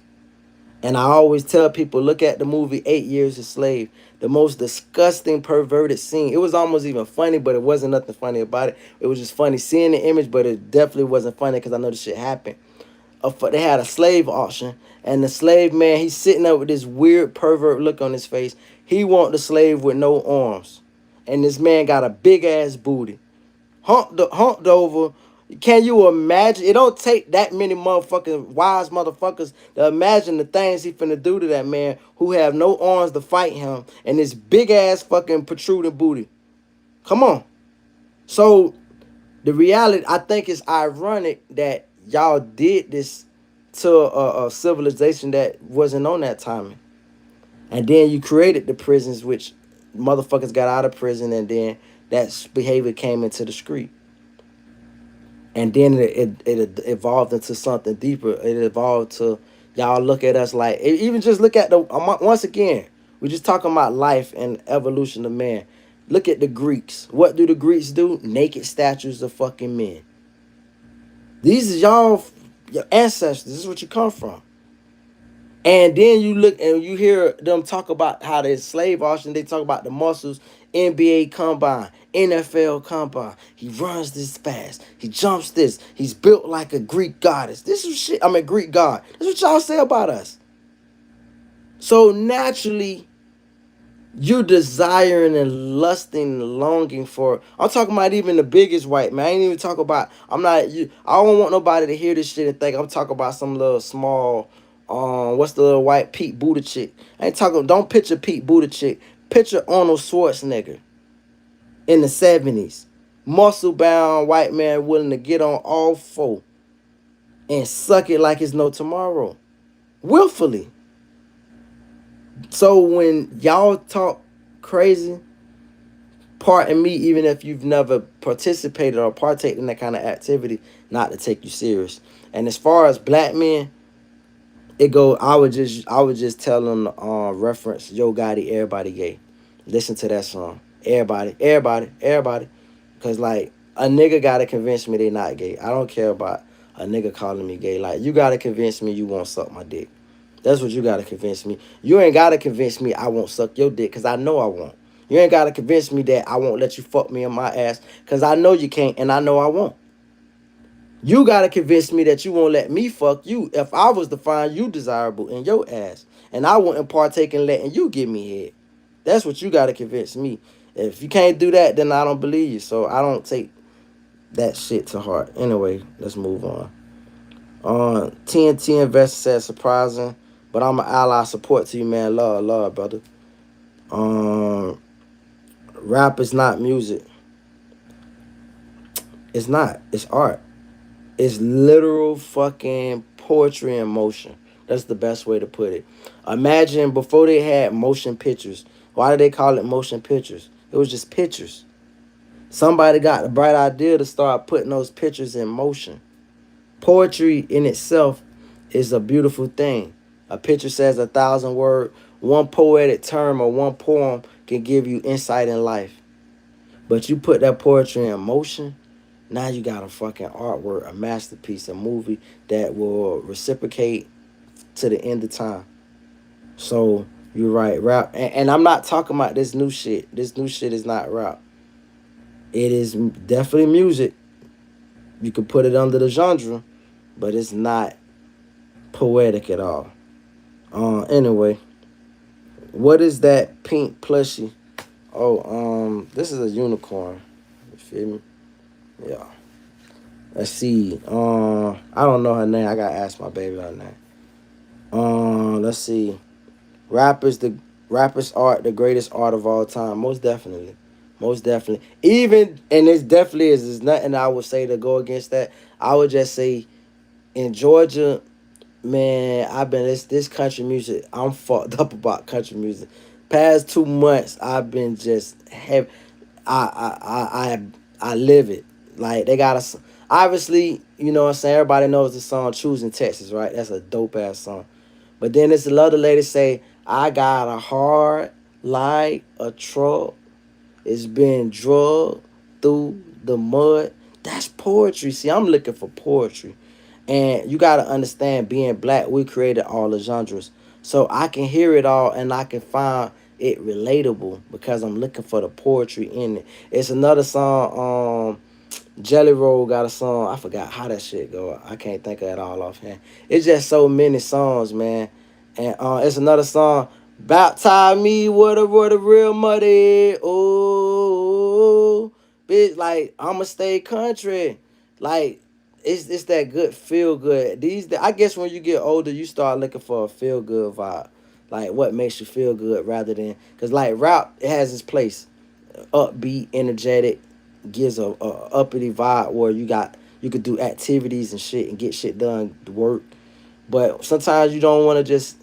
and I always tell people, look at the movie 8 Years a Slave. The most disgusting, perverted scene. It was almost even funny, but it wasn't nothing funny about it. It was just funny seeing the image, but it definitely wasn't funny because I know the shit happened. They had a slave auction, and the slave man, he's sitting there with this weird pervert look on his face. He want the slave with no arms, and this man got a big ass booty, humped over. Can you imagine? It don't take that many motherfucking wise motherfuckers to imagine the things he finna do to that man who have no arms to fight him and this big ass fucking protruding booty. Come on. So the reality, I think it's ironic that y'all did this to a civilization that wasn't on that timing. And then you created the prisons, which motherfuckers got out of prison, and then that behavior came into the street. And then it evolved into something deeper. It evolved to y'all look at us like, even just look at the, once again, we're just talking about life and evolution of man. Look at the Greeks. What do the Greeks do? Naked statues of fucking men. These are y'all, your ancestors. This is what you come from. And then you look and you hear them talk about how they slave auction. They talk about the muscles, NBA combine, NFL combine. He runs this fast. He jumps this. He's built like a Greek goddess. This is shit. I'm a Greek god. That's what y'all say about us. So naturally, you desiring and lusting and longing for. I'm talking about even the biggest white man. I ain't even talking about. I'm not. I don't want nobody to hear this shit and think I'm talking about some little small. What's the little white Pete Buttigieg? I ain't talking. Don't picture Pete Buttigieg. Picture Arnold Schwarzenegger in the 70s, muscle bound white man willing to get on all four and suck it like it's no tomorrow, willfully. So when y'all talk crazy, pardon me, even if you've never participated or partaken in that kind of activity, not to take you serious. And as far as black men, it go. I would just tell them reference Yo Gotti, Everybody Gay. Listen to that song. Everybody. Cause like a nigga gotta convince me they not gay. I don't care about a nigga calling me gay. Like you gotta convince me you won't suck my dick. That's what you gotta convince me. You ain't gotta convince me I won't suck your dick, cause I know I won't. You ain't gotta convince me that I won't let you fuck me in my ass, cause I know you can't and I know I won't. You gotta convince me that you won't let me fuck you if I was to find you desirable in your ass, and I wouldn't partake in letting you give me head. That's what you gotta convince me. If you can't do that, then I don't believe you. So I don't take that shit to heart. Anyway, let's move on. TNT Investor said surprising, but I'm an ally support to you, man. Love, brother. Rap is not music. It's not. It's art. It's literal fucking poetry in motion. That's the best way to put it. Imagine before they had motion pictures. Why did they call it motion pictures? It was just pictures. Somebody got the bright idea to start putting those pictures in motion. Poetry in itself is a beautiful thing. A picture says 1,000 words. One poetic term or one poem can give you insight in life. But you put that poetry in motion, now you got a fucking artwork, a masterpiece, a movie that will reciprocate to the end of time. So you're right, rap. And I'm not talking about this new shit. This new shit is not rap. It is definitely music. You could put it under the genre, but it's not poetic at all. Anyway, what is that pink plushie? Oh, this is a unicorn. You feel me? Yeah. Let's see. I don't know her name. I gotta ask my baby her name. Let's see. Rappers, the rappers art, the greatest art of all time. Most definitely. Most definitely. Even and it's definitely is. There's nothing I would say to go against that. I would just say in Georgia, man, I've been this country music. I'm fucked up about country music. Past 2 months, I've been just have. I live it. Like they got a obviously, you know what I'm saying. Everybody knows the song "Choosing Texas," right? That's a dope ass song. But then it's a other lady say, "I got a heart like a truck. It's been drugged through the mud." That's poetry. See, I'm looking for poetry. And you got to understand, being black, we created all the genres. So I can hear it all and I can find it relatable because I'm looking for the poetry in it. It's another song, Jelly Roll got a song. I forgot how that shit go. I can't think of it all offhand. It's just so many songs, man. And it's another song. Baptize me with a real muddy. Oh, bitch, like I'ma stay country. Like it's that good feel good. I guess when you get older, you start looking for a feel good vibe. Like what makes you feel good rather than because like rap, it has its place, upbeat, energetic, gives a uppity vibe where you could do activities and shit and get shit done, work. But sometimes you don't want to just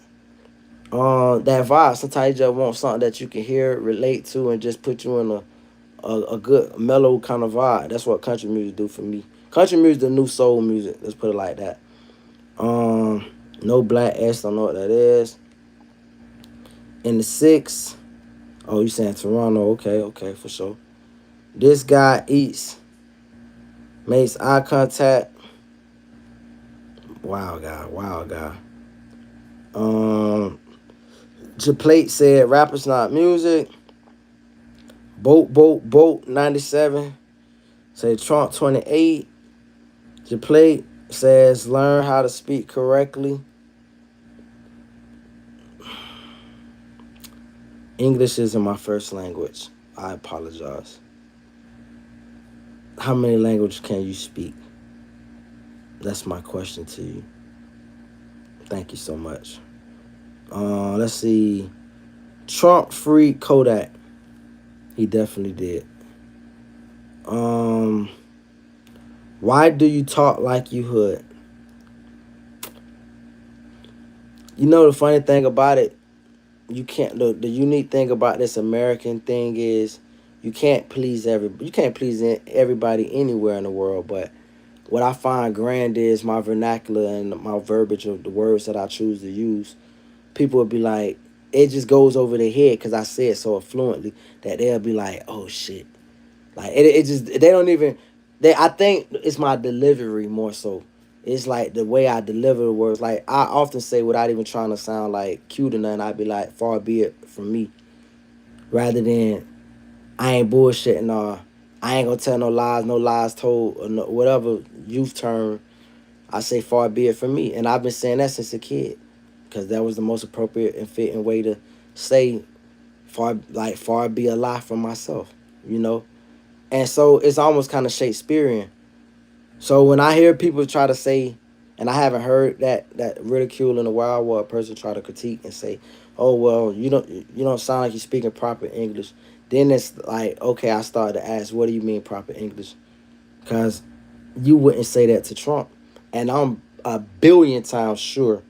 that vibe. Sometimes you just want something that you can hear, relate to, and just put you in a good mellow kind of vibe. That's what country music do for me. Country music, the new soul music. Let's put it like that. No Black S. Don't know what that is. In the six. Oh, you saying Toronto? Okay, okay, for sure. This guy eats, makes eye contact. Wow, guy, wow, guy. Um, Japlate said rappers not music. Boat 97. Say Trump 28. Japlate says learn how to speak correctly. English isn't my first language. I apologize. How many languages can you speak? That's my question to you. Thank you so much. Let's see. Trump freed Kodak. He definitely did. Why do you talk like you hood? You know the funny thing about it, you can't. The unique thing about this American thing is you can't please everybody anywhere in the world. But what I find grand is my vernacular and my verbiage of the words that I choose to use. People will be like, it just goes over their head because I say it so fluently that they'll be like, oh shit. Like it just they don't even I think it's my delivery more so. It's like the way I deliver the words. Like I often say without even trying to sound like cute or nothing, I'd be like, far be it from me. Rather than I ain't bullshitting or I ain't gonna tell no lies told or no, whatever youth term. I say far be it from me. And I've been saying that since a kid. Because that was the most appropriate and fitting way to say far be a lie from myself, you know? And so it's almost kind of Shakespearean. So when I hear people try to say, and I haven't heard that ridicule in a while, where a person try to critique and say, "Oh well, you don't sound like you're speaking proper English." Then it's like, okay, I started to ask, "What do you mean proper English?" Because you wouldn't say that to Trump, and I'm a billion times sure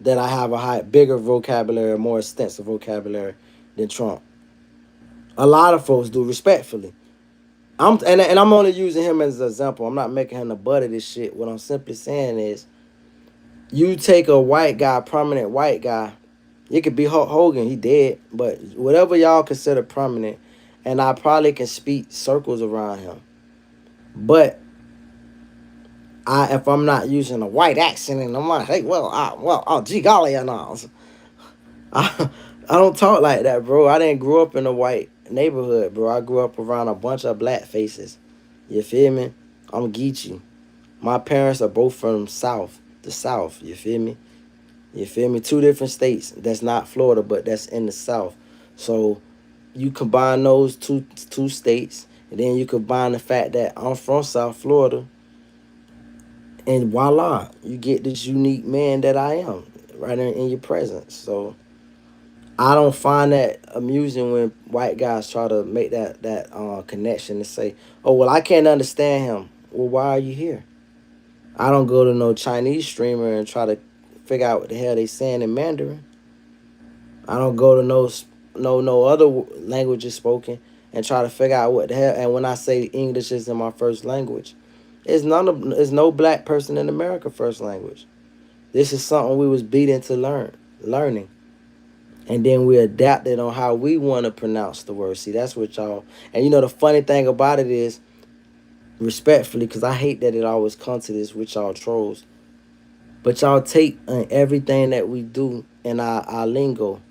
that I have bigger vocabulary, more extensive vocabulary than Trump. A lot of folks do, respectfully. And I'm only using him as an example. I'm not making him the butt of this shit. What I'm simply saying is, you take a white guy, prominent white guy. It could be Hulk Hogan, he dead, but whatever y'all consider prominent, and I probably can speak circles around him. But if I'm not using a white accent and I'm like, hey, gee golly, and all. I don't talk like that, bro. I didn't grow up in a white neighborhood, bro. I grew up around a bunch of black faces. You feel me? I'm Geechee. My parents are both from the South. You feel me? You feel me? Two different states. That's not Florida, but that's in the South. So you combine those two states, and then you combine the fact that I'm from South Florida, and voila, you get this unique man that I am right in your presence. So I don't find that amusing when white guys try to make that connection and say, "Oh well, I can't understand him." Well, why are you here? I don't go to no Chinese streamer and try to figure out what the hell they saying in Mandarin. I don't go to no other languages spoken and try to figure out what the hell. And when I say English isn't my first language, it's no black person in America first language. This is something we was beat into learning. And then we adapted on how we want to pronounce the word. See, that's what y'all. And the funny thing about it is, respectfully, because I hate that it always comes to this with y'all trolls. But y'all take everything that we do in our lingo.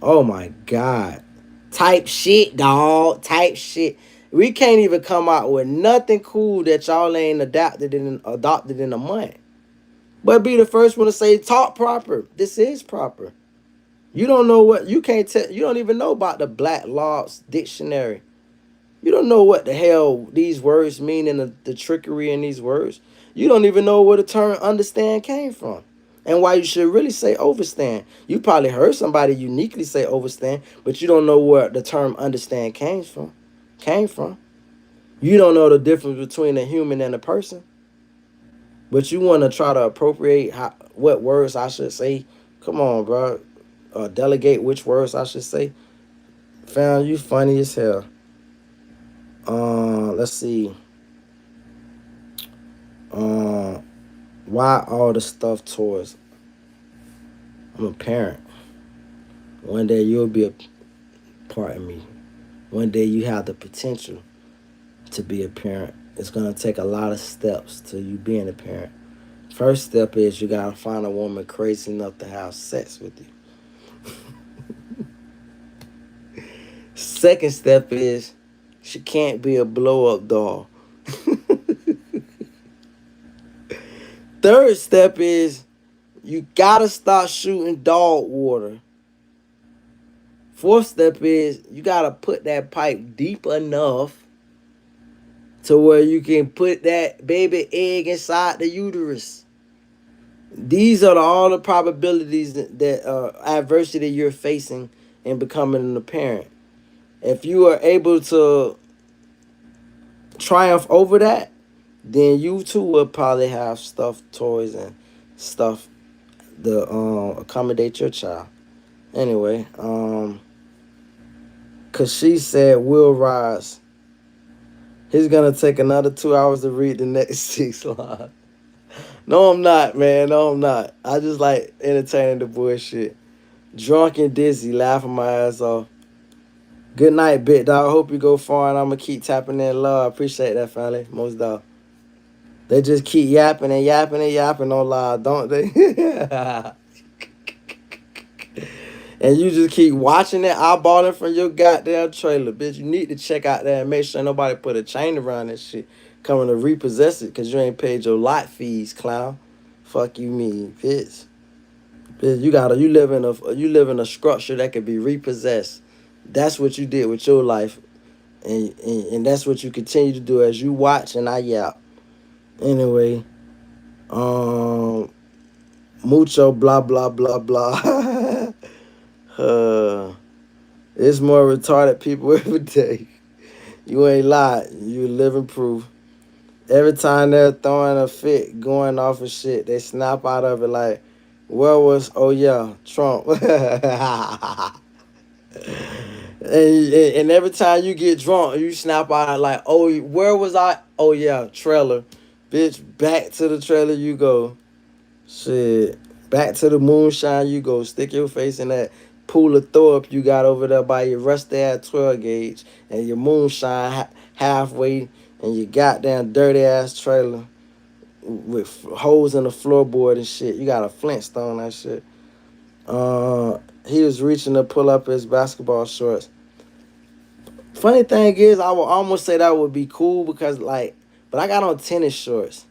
Oh my God. Type shit, dog. Type shit. We can't even come out with nothing cool that y'all ain't adopted in a month. But be the first one to say talk proper. This is proper. You don't know what you can't tell. You don't even know about the Black Law's dictionary. You don't know what the hell these words mean and the trickery in these words. You don't even know where the term understand came from. And why you should really say overstand. You probably heard somebody uniquely say overstand, but you don't know where the term understand came from. Came from. You don't know the difference between a human and a person. But you want to try to appropriate what words I should say. Come on, bro. Delegate which words I should say. Found you funny as hell. Let's see. Why all the stuffed toys? I'm a parent. One day you'll be a part of me. One day you have the potential to be a parent. It's gonna take a lot of steps to you being a parent. First step is you gotta find a woman crazy enough to have sex with you. Second step is she can't be a blow up doll. Third step is you gotta start shooting dog water. Fourth step is you gotta put that pipe deep enough to where you can put that baby egg inside the uterus. These are all the probabilities that adversity you're facing in becoming a parent. If you are able to triumph over that, then you too will probably have stuffed toys and stuff to accommodate your child. Anyway, cause she said Will Rise. He's gonna take another 2 hours to read the next 6 lines. No, I'm not, man. No, I'm not. I just like entertaining the bullshit. Drunk and dizzy, laughing my ass off. Good night, bit dog. Hope you go far, and I'm gonna keep tapping in love. Appreciate that, family. Most dog. They just keep yapping and yapping and yapping on live, don't they? And you just keep watching it, eyeballing from your goddamn trailer, bitch. You need to check out that and make sure nobody put a chain around that shit, coming to repossess it, because you ain't paid your lot fees, clown. Fuck you mean, bitch. Bitch, you live in a structure that could be repossessed. That's what you did with your life. And that's what you continue to do as you watch and I yap. Anyway, mucho blah blah blah blah. It's more retarded people every day. You ain't lied. You living proof. Every time they're throwing a fit, going off of shit, they snap out of it like, where was, oh yeah, Trump. And every time you get drunk, you snap out like, oh, where was I? Oh yeah, trailer. Bitch, back to the trailer you go. Shit. Back to the moonshine you go. Stick your face in that pool of throw up you got over there by your rusty ass 12 gauge and your moonshine halfway and your goddamn dirty ass trailer with holes in the floorboard and shit. You got a Flintstone that shit. He was reaching to pull up his basketball shorts. Funny thing is, I would almost say that would be cool because but I got on tennis shorts.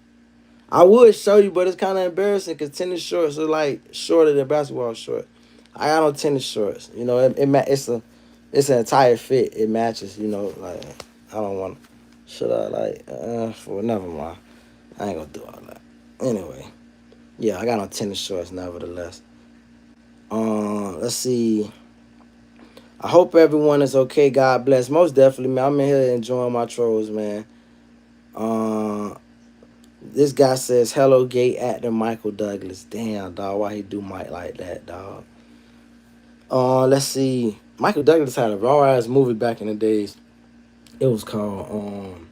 I would show you, but it's kind of embarrassing because tennis shorts are like shorter than basketball shorts. I got no tennis shorts. You know, it's an entire fit. It matches. You know, like I don't want. Should I like? For never mind. I ain't gonna do all that. Anyway, yeah, I got no tennis shorts. Nevertheless, let's see. I hope everyone is okay. God bless. Most definitely, man. I'm in here enjoying my trolls, man. Uh, this guy says, "Hello, gay actor Michael Douglas." Damn, dog. Why he do Mike like that, dog? Let's see. Michael Douglas had a raw ass movie back in the days. It was called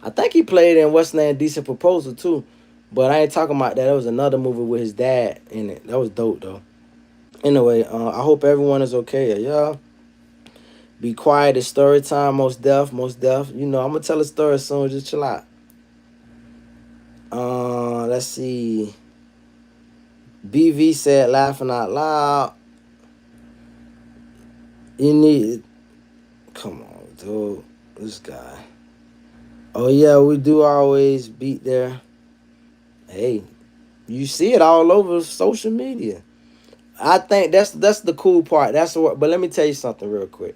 I think he played in what's name Decent Proposal too. But I ain't talking about that. It was another movie with his dad in it. That was dope though. Anyway, I hope everyone is okay. Y'all be quiet. It's story time. Most deaf, most deaf. You know, I'm gonna tell a story soon. Just chill out. Let's see. BV said, laughing out loud. You need. Come on, dude. This guy. Oh yeah, we do always beat there. Hey, you see it all over social media. I think that's the cool part. That's what. But let me tell you something real quick.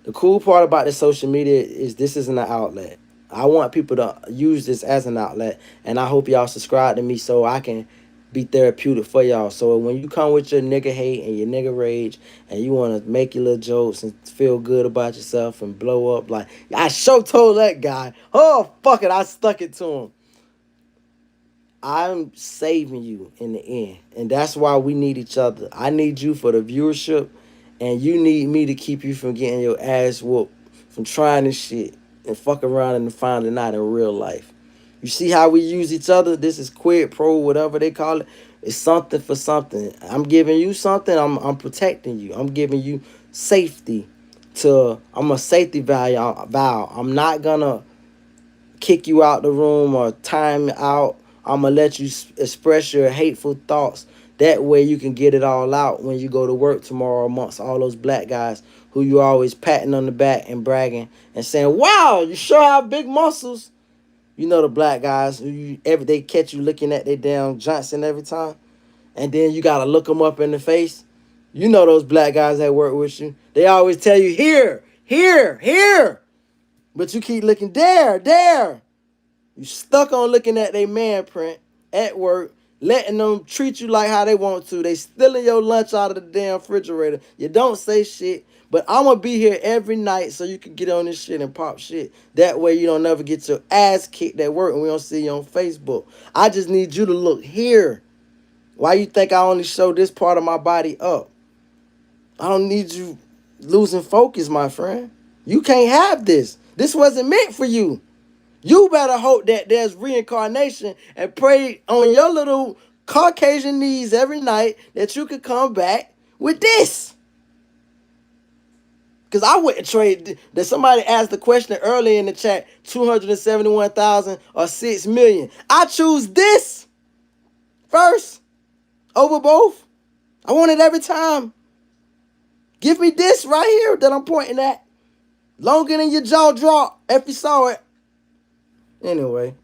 The cool part about the social media is this isn't an outlet. I want people to use this as an outlet, and I hope y'all subscribe to me so I can be therapeutic for y'all. So when you come with your nigga hate and your nigga rage, and you want to make your little jokes and feel good about yourself and blow up, like I sure told that guy, oh fuck it, I stuck it to him. I'm saving you in the end. And that's why we need each other. I need you for the viewership, and you need me to keep you from getting your ass whooped, from trying this shit and fuck around and finding out in real life. You see how we use each other? This is quid pro, whatever they call it. It's something for something. I'm giving you something. I'm protecting you. I'm giving you safety. I'm a safety vow. I'm not gonna kick you out the room or time out. I'm going to let you express your hateful thoughts. That way you can get it all out when you go to work tomorrow amongst all those black guys who you always patting on the back and bragging and saying, wow, you sure have big muscles. You know the black guys who they catch you looking at their damn Johnson every time. And then you got to look them up in the face. You know those black guys that work with you. They always tell you, here, here, here. But you keep looking there, there. You stuck on looking at their man print at work, letting them treat you like how they want to. They stealing your lunch out of the damn refrigerator. You don't say shit, but I'm going to be here every night so you can get on this shit and pop shit. That way you don't never get your ass kicked at work and we don't see you on Facebook. I just need you to look here. Why you think I only show this part of my body up? I don't need you losing focus, my friend. You can't have this. This wasn't meant for you. You better hope that there's reincarnation and pray on your little Caucasian knees every night that you could come back with this. Because I wouldn't trade. That somebody asked the question earlier in the chat, 271,000 or 6 million. I choose this first over both. I want it every time. Give me this right here that I'm pointing at. Longer than your jaw drop if you saw it. Anyway,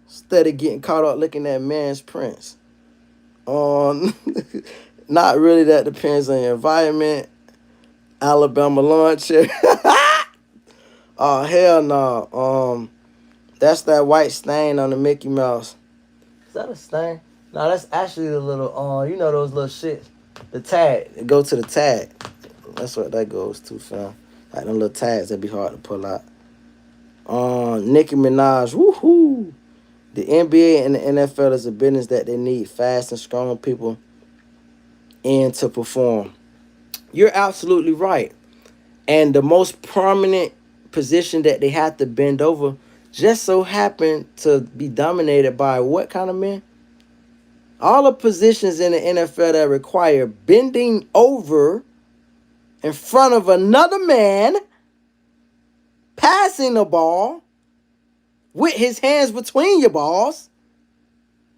instead of getting caught up looking at man's prints. Not really, that depends on your environment. Alabama launcher. Oh, hell no. That's that white stain on the Mickey Mouse. Is that a stain? No, that's actually the little, you know those little shits. The tag. It go to the tag. That's what that goes to, fam. Like them little tags that be hard to pull out. Nicki Minaj, woohoo! The NBA and the NFL is a business that they need fast and strong people in to perform. You're absolutely right. And the most prominent position that they have to bend over just so happened to be dominated by what kind of men? All the positions in the NFL that require bending over in front of another man, passing the ball, with his hands between your balls.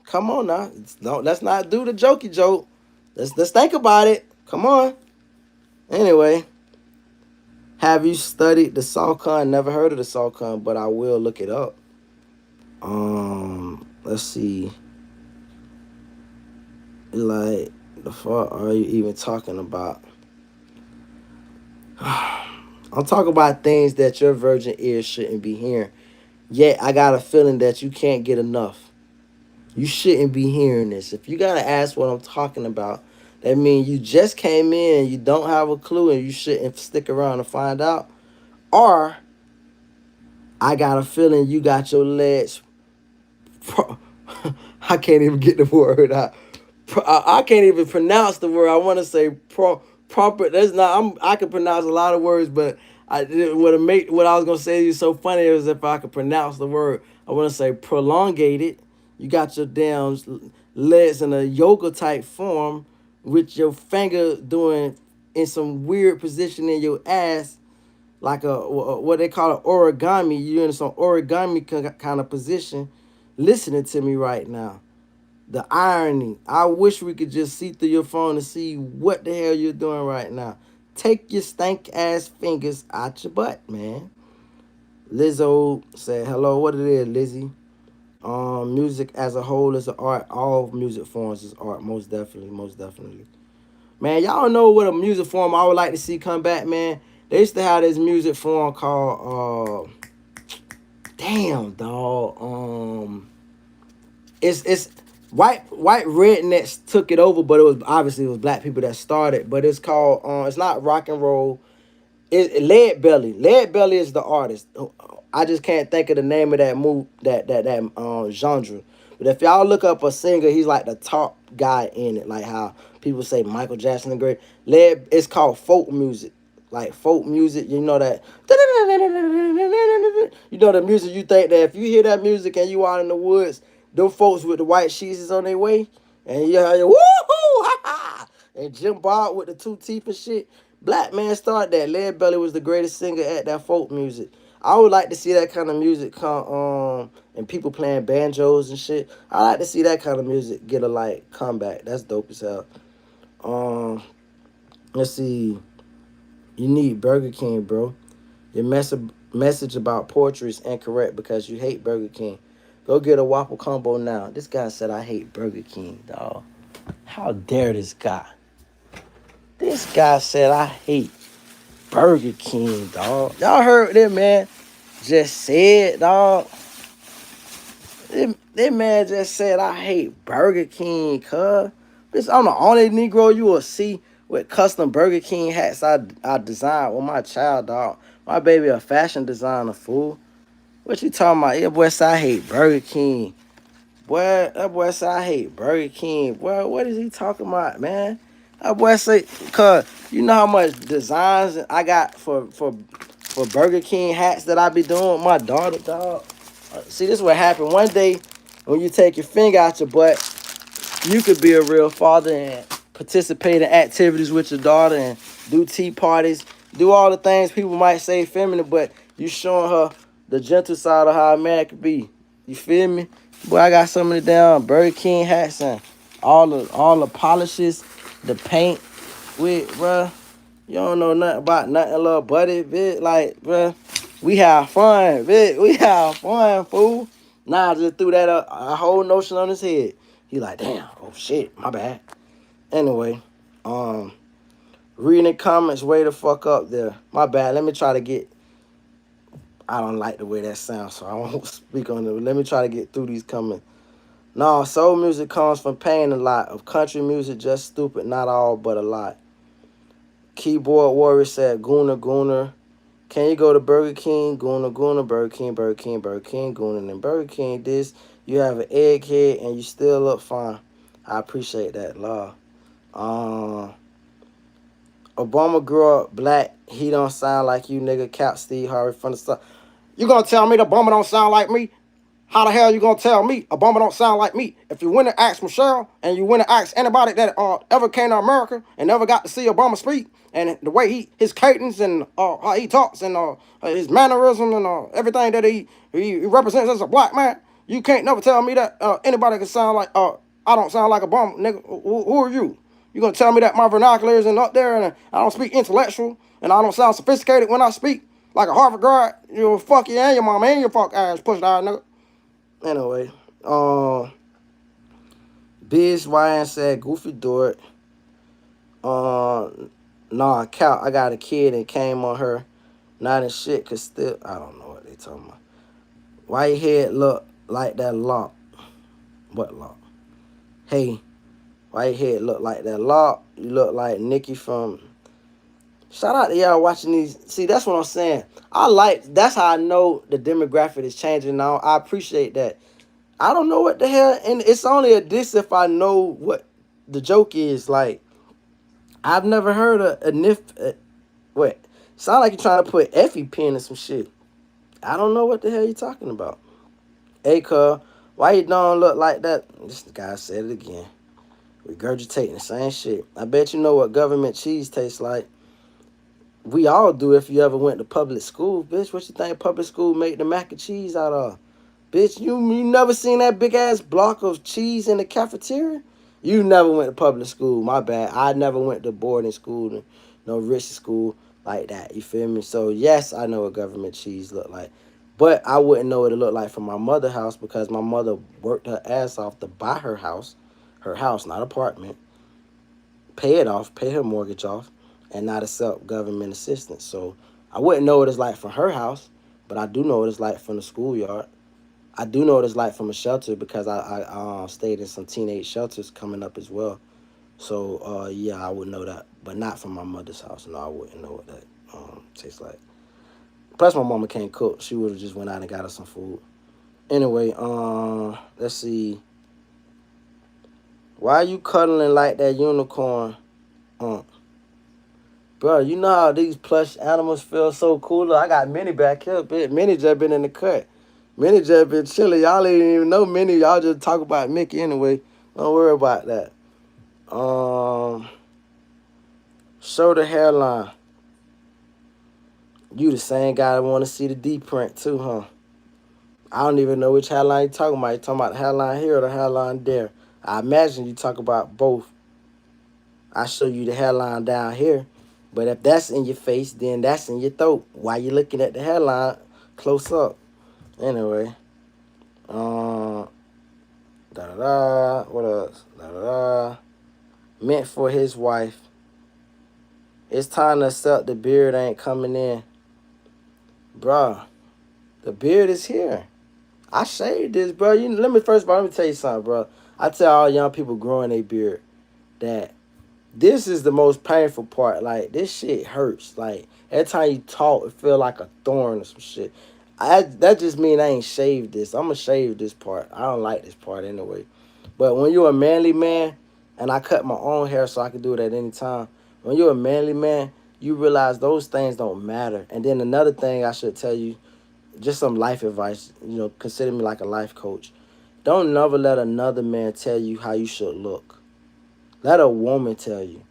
Come on now. Let's not do the jokey joke. Let's think about it. Come on. Anyway, have you studied the Salcon? Never heard of the Salcon, but I will look it up. let's see. Like, the fuck are you even talking about? I'm talking about things that your virgin ears shouldn't be hearing. Yet I got a feeling that you can't get enough. You shouldn't be hearing this. If you gotta ask what I'm talking about, that means you just came in and you don't have a clue and you shouldn't stick around to find out. Or I got a feeling you got your legs. I can't even get the word out. I can't even pronounce the word. I want to say proper. That's not. I can pronounce a lot of words, but what I was gonna say is so funny is if I could pronounce the word. I want to say prolongated. You got your damn legs in a yoga type form with your finger doing in some weird position in your ass, like a what they call an origami. You're in some origami kind of position, listening to me right now. The irony. I wish we could just see through your phone and see what the hell you're doing right now. Take your stank ass fingers out your butt, man. Lizzo said, hello, what it is, Lizzie? Music as a whole is an art. All music forms is art, most definitely, most definitely. Man, y'all know what a music form I would like to see come back, man. They used to have this music form called damn dog. It's white rednecks took it over, but it was black people that started. But it's called it's not rock and roll. Lead Belly. Lead Belly is the artist. I just can't think of the name of that genre. But if y'all look up a singer, he's like the top guy in it. Like how people say Michael Jackson the great. It's called folk music. Like folk music, you know that. You know the music. You think that if you hear that music and you out in the woods, them folks with the white sheets is on their way, and you hear woohoo ha ha, and Jim Bob with the two teeth and shit. Black man started that. Lead Belly was the greatest singer at that folk music. I would like to see that kind of music come and people playing banjos and shit. I like to see that kind of music get a like comeback. That's dope as hell. Let's see. You need Burger King, bro. Your message about poetry is incorrect because you hate Burger King. Go get a Whopper combo now. This guy said I hate Burger King, dog. How dare this guy? This guy said I hate Burger King, dog. Y'all heard that man just said, dog. That man just said I hate Burger King, cuz. I'm the only Negro you will see with custom Burger King hats I designed with my child, dog. My baby a fashion designer, fool. What you talking about? Yeah, boy said I hate Burger King. Boy, that boy said I hate Burger King. Boy, what is he talking about, man? That boy say, cuz, you know how much designs I got for Burger King hats that I be doing with my daughter, dog. See, this is what happened. One day, when you take your finger out your butt, you could be a real father and participate in activities with your daughter and do tea parties, do all the things people might say feminine, but you showing her the gentle side of how a man could be. You feel me? Boy, I got some of the damn Burger King hats and all the polishes, the paint with, bruh. You don't know nothing about nothing, little buddy, bitch. Like, bruh, we have fun, bitch. We have fun, fool. Nah, I just threw that a whole notion on his head. He like, damn, oh shit, my bad. Anyway, reading the comments way the fuck up there. My bad. Let me try to get. I don't like the way that sounds, so I won't speak on it. Let me try to get through these comments. No, soul music comes from pain a lot. Of country music, just stupid. Not all, but a lot. Keyboard Warrior said, Gooner, Gooner. Can you go to Burger King? Gooner, Gooner, Burger King, Burger King, Burger King, Gooner, and Burger King. This, you have an egghead and you still look fine. I appreciate that, love. Obama grew up black. He don't sound like you, nigga. Cap Steve Harvey from the South. You gonna tell me the Obama don't sound like me? How the hell you gonna tell me Obama don't sound like me? If you went to ask Michelle and you went to ask anybody that ever came to America and never got to see Obama speak and the way his cadence and how he talks and his mannerism and everything that he represents as a black man, you can't never tell me that anybody can sound like I don't sound like Obama, nigga. Who are you? You gonna tell me that my vernacular isn't up there and I don't speak intellectual and I don't sound sophisticated when I speak like a Harvard grad? You fuck you and your mama and your fuck ass push that nigga. Anyway, Biz Ryan said, Goofy Dork. Uh, nah, Cal, I got a kid and came on her. Not in shit, cause still, I don't know what they talking about. Why your head look like that lock? What lock? Hey, why your head look like that lock? You look like Nikki from. Shout out to y'all watching these. See, that's what I'm saying. That's how I know the demographic is changing now. I appreciate that. I don't know what the hell, and it's only a diss if I know what the joke is. Like, I've never heard a nif. What? Sound like you're trying to put Effie pin in some shit. I don't know what the hell you're talking about. Hey, cuz, why you don't look like that? This guy said it again. Regurgitating the same shit. I bet you know what government cheese tastes like. We all do if you ever went to public school, bitch. What you think public school make the mac and cheese out of? Bitch, you never seen that big ass block of cheese in the cafeteria? You never went to public school. My bad. I never went to boarding school, no rich school like that. You feel me? So yes, I know what government cheese look like, but I wouldn't know what it looked like from my mother's house because my mother worked her ass off to buy her house, not apartment, pay it off, pay her mortgage off, and not accept government assistance. So I wouldn't know what it's like from her house, but I do know what it's like from the schoolyard. I do know what it's like from a shelter because I stayed in some teenage shelters coming up as well. So yeah, I would know that, but not from my mother's house. No, I wouldn't know what that tastes like. Plus, my mama can't cook. She would have just went out and got us some food. Anyway, let's see. Why are you cuddling like that unicorn? Bro, you know how these plush animals feel so cool. Look, I got Minnie back here, bitch. Minnie just been in the cut. Minnie just been chilling. Y'all ain't even know Minnie. Y'all just talk about Mickey anyway. Don't worry about that. Show the hairline. You the same guy that want to see the D print too, huh? I don't even know which hairline you talking about. You talking about the hairline here or the hairline there? I imagine you talk about both. I show you the hairline down here, but if that's in your face, then that's in your throat. Why you looking at the hairline close up? Anyway, da da da. What else? Da da da. Meant for his wife. It's time to accept the beard ain't coming in, bruh. The beard is here. I shaved this, bro. Let me tell you something, bro. I tell all young people growing a beard that this is the most painful part. Like, this shit hurts. Like, every time you talk, it feel like a thorn or some shit. That just mean I ain't shaved this. I'm gonna shave this part. I don't like this part anyway. But when you're a manly man, and I cut my own hair so I can do it at any time. When you're a manly man, you realize those things don't matter. And then another thing I should tell you, just some life advice, consider me like a life coach. Don't never let another man tell you how you should look. Let a woman tell you.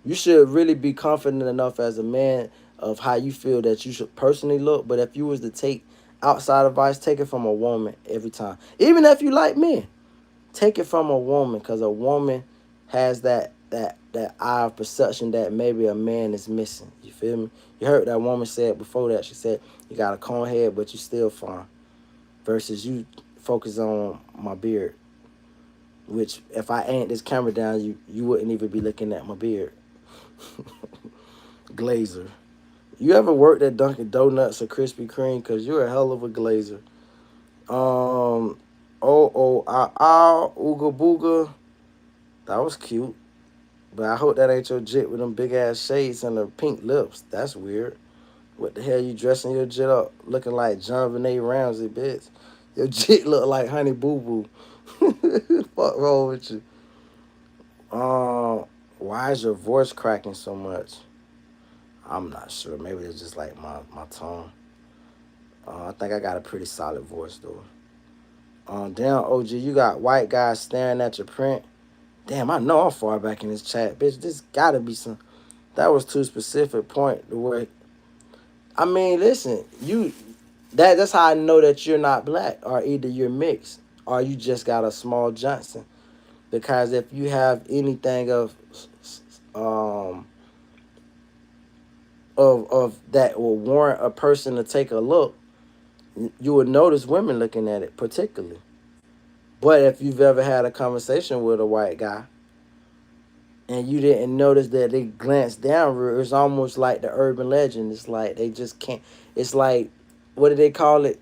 You should really be confident enough as a man of how you feel that you should personally look. But if you was to take outside advice, take it from a woman every time. Even if you like men, take it from a woman, because a woman has that eye of perception that maybe a man is missing. You feel me? You heard that woman said before that. She said, you got a cone head, but you still fine. Versus you focus on my beard. Which, if I ain't this camera down, you wouldn't even be looking at my beard. Glazer. You ever worked at Dunkin' Donuts or Krispy Kreme? Because you're a hell of a glazer. Ooga Booga. That was cute. But I hope that ain't your jit with them big ass shades and the pink lips. That's weird. What the hell you dressing your jit up looking like John Benet Ramsey, bitch? Your jit look like Honey Boo Boo. Fuck wrong with you? Why is your voice cracking so much? I'm not sure. Maybe it's just like my tone. I think I got a pretty solid voice though. Damn, OG, you got white guys staring at your print. Damn, I know I'm far back in this chat, bitch. This gotta be some. That was too specific point. The way. I mean, listen, that's how I know that you're not black, or either you're mixed, or you just got a small Johnson. Because if you have anything of that will warrant a person to take a look, you would notice women looking at it particularly. But if you've ever had a conversation with a white guy and you didn't notice that they glanced downward, it's almost like the urban legend. It's like they just can't. It's like, what do they call it?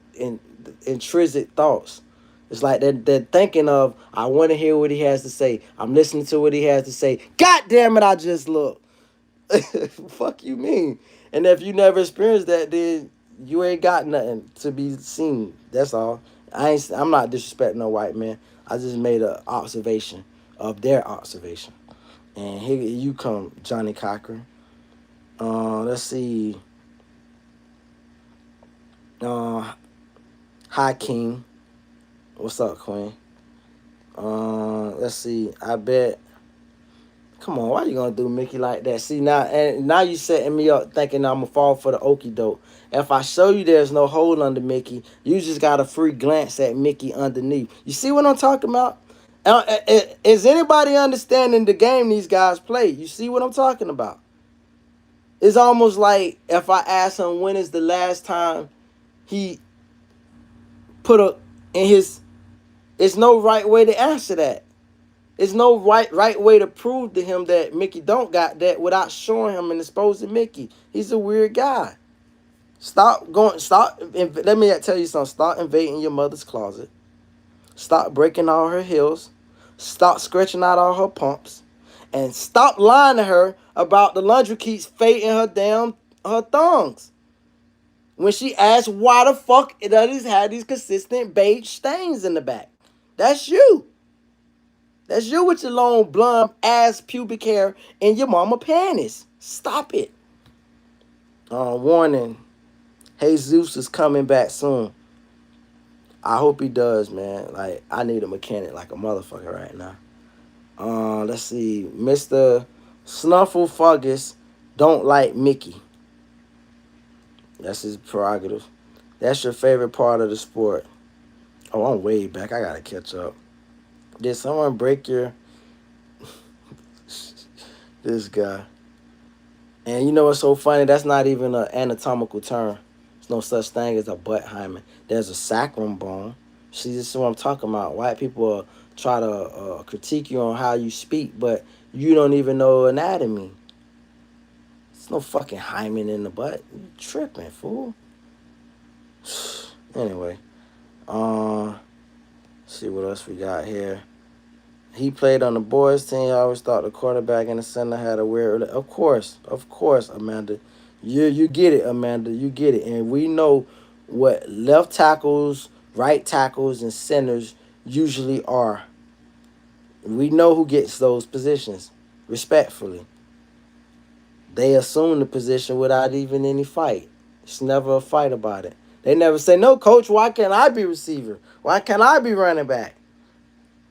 Intrinsic thoughts. It's like they're thinking of, I want to hear what he has to say. I'm listening to what he has to say. God damn it, I just look. Fuck you mean? And if you never experienced that, then you ain't got nothing to be seen. That's all. I'm not disrespecting no white man. I just made an observation of their observation. And here you come, Johnny Cochran. Let's see. Hi King. What's up, Queen? Let's see. I bet. Come on, why you gonna do Mickey like that? See now you setting me up thinking I'm gonna fall for the okie doke. If I show you there's no hole under Mickey, you just got a free glance at Mickey underneath. You see what I'm talking about? Is anybody understanding the game these guys play? You see what I'm talking about? It's almost like if I ask him when is the last time he put a in his. It's no right way to answer that. There's no right way to prove to him that Mickey don't got that without showing him and exposing Mickey. He's a weird guy. Let me tell you something. Stop invading your mother's closet. Stop breaking all her heels. Stop scratching out all her pumps. And stop lying to her about the laundry keeps fading her thongs. When she asks why the fuck it does have these consistent beige stains in the back. That's you. That's you with your long blonde ass pubic hair and your mama panties. Stop it. Warning. Jesus is coming back soon. I hope he does, man. Like, I need a mechanic like a motherfucker right now. Let's see. Mr. Snuffleupagus don't like Mickey. That's his prerogative. That's your favorite part of the sport. Oh, I'm way back. I gotta catch up. Did someone break your... This guy. And you know what's so funny? That's not even an anatomical term. There's no such thing as a butt hymen. There's a sacrum bone. See, this is what I'm talking about. White people try to critique you on how you speak, but you don't even know anatomy. There's no fucking hymen in the butt. You tripping, fool. Anyway. See what else we got here. He played on the boys' team. I always thought the quarterback and the center had a weird... Of course, Amanda. You get it, Amanda. You get it. And we know what left tackles, right tackles, and centers usually are. We know who gets those positions, respectfully. They assume the position without even any fight. It's never a fight about it. They never say, no, coach, why can't I be receiver? Why can't I be running back?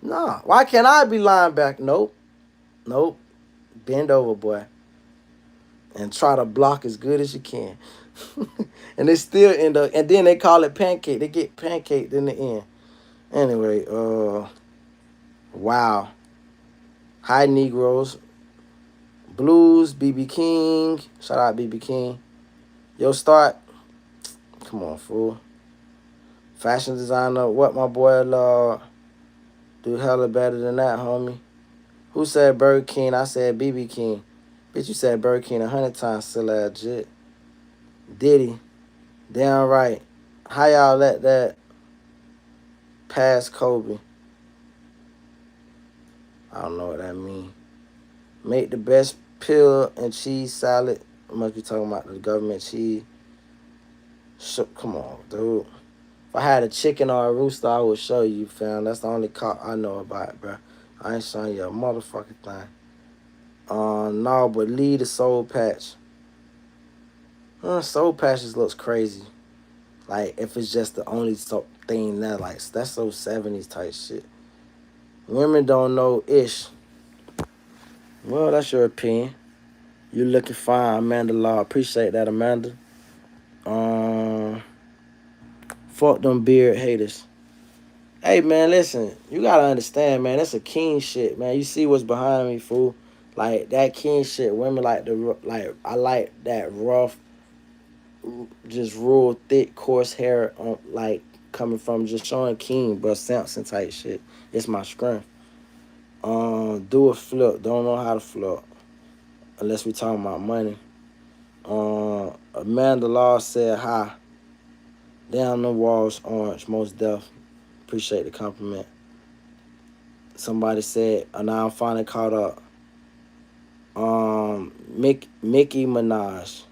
Nah, why can't I be linebacker? Nope. Bend over, boy. And try to block as good as you can. And they still end up, and then they call it pancake. They get pancaked in the end. Anyway, wow. Hi, Negroes. Blues, BB King. Shout out BB King. Yo, start. Come on, fool. Fashion designer. What my boy do hella better than that, homie. Who said Burger King? I said BB King. Bitch, you said Burger King 100 times, silly ass shit. Diddy. Damn right. How y'all let that pass Kobe? I don't know what that mean. Make the best pill and cheese salad. I must be talking about the government cheese. Come on, dude. If I had a chicken or a rooster, I would show you, fam. That's the only cop I know about it, bro. I ain't showing you a motherfucking thing. No, but leave the soul patch. Soul patches looks crazy. Like, if it's just the only thing that, like, that's so 70s type shit. Women don't know ish. Well, that's your opinion. You looking fine, Amanda Law. Appreciate that, Amanda. Fuck them beard haters. Hey, man, listen. You gotta understand, man. That's a king shit, man. You see what's behind me, fool. Like, that king shit. Women I like that rough, just real thick, coarse hair, like, coming from just showing King, bro, Samson type shit. It's my strength. Do a flip. Don't know how to flip unless we talking about money. Amanda Law said hi. Down the walls orange. Most deaf. Appreciate the compliment. Somebody said, now I'm finally caught up. Mickey Minaj.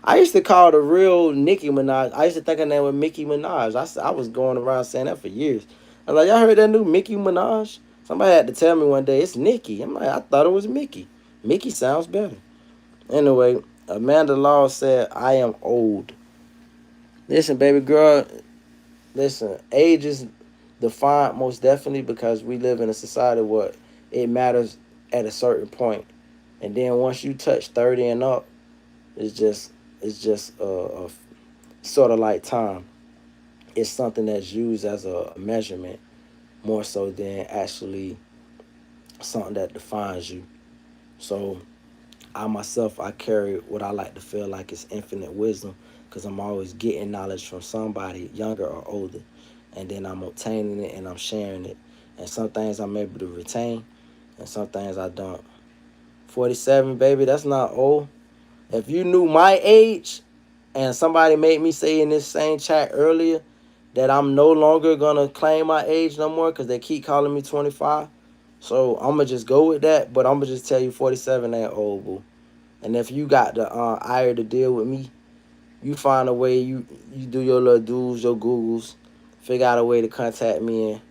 I used to call the real Nicki Minaj. I used to think her name was Mickey Minaj. I was going around saying that for years. I was like, y'all heard that new Mickey Minaj? Somebody had to tell me one day it's Nicki. I'm like, I thought it was Mickey. Mickey sounds better. Anyway, Amanda Law said, I am old. Listen, baby girl, listen, age is defined most definitely because we live in a society where it matters at a certain point. And then once you touch 30 and up, it's just a sort of like time. It's something that's used as a measurement more so than actually something that defines you. So I carry what I like to feel like is infinite wisdom because I'm always getting knowledge from somebody younger or older, and then I'm obtaining it and I'm sharing it. And some things I'm able to retain, and some things I don't. 47, baby, that's not old. If you knew my age, and somebody made me say in this same chat earlier that I'm no longer gonna claim my age no more because they keep calling me 25. So I'm gonna just go with that, but I'm gonna just tell you 47 ain't old, boo. And if you got the ire to deal with me, you find a way. You do your little do's, your Googles, figure out a way to contact me, and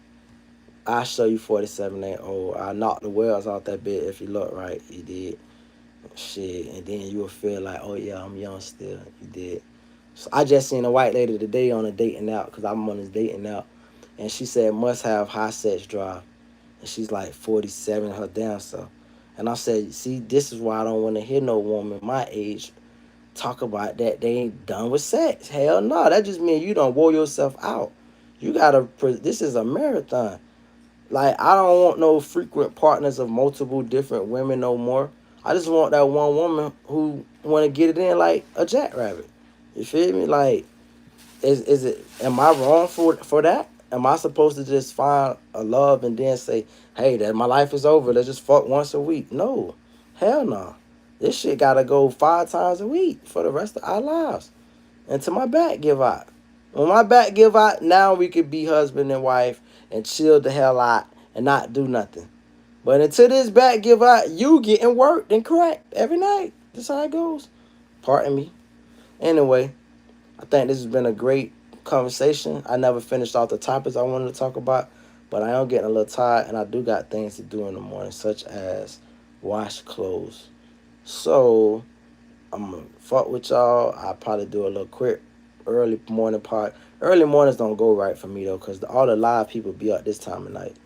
I'll show you 47 ain't old. I knocked the wells out that bit if you look right. You did. Shit, and then you will feel like, oh yeah, I'm young still. You did. So I just seen a white lady today on a dating out because I'm on this dating out, and she said must have high sex drive, and she's like 47 her damn self. And I said, see, this is why I don't want to hear no woman my age talk about that they ain't done with sex. Hell no, that just means you don't wore yourself out. You gotta. This is a marathon. Like, I don't want no frequent partners of multiple different women no more. I just want that one woman who want to get it in like a jackrabbit. You feel me? Like, is it? Am I wrong for that? Am I supposed to just find a love and then say, hey, that my life is over. Let's just fuck once a week? No, hell no. This shit gotta go 5 times a week for the rest of our lives until my back give out. When my back give out, now we could be husband and wife and chill the hell out and not do nothing. But until this back give out, you getting worked and cracked every night. That's how it goes. Pardon me. Anyway, I think this has been a great conversation. I never finished off the topics I wanted to talk about, but I am getting a little tired and I do got things to do in the morning, such as wash clothes. So I'm gonna fuck with y'all. I'll probably do a little quick early morning part. Early mornings don't go right for me though, because all the live people be up this time of night.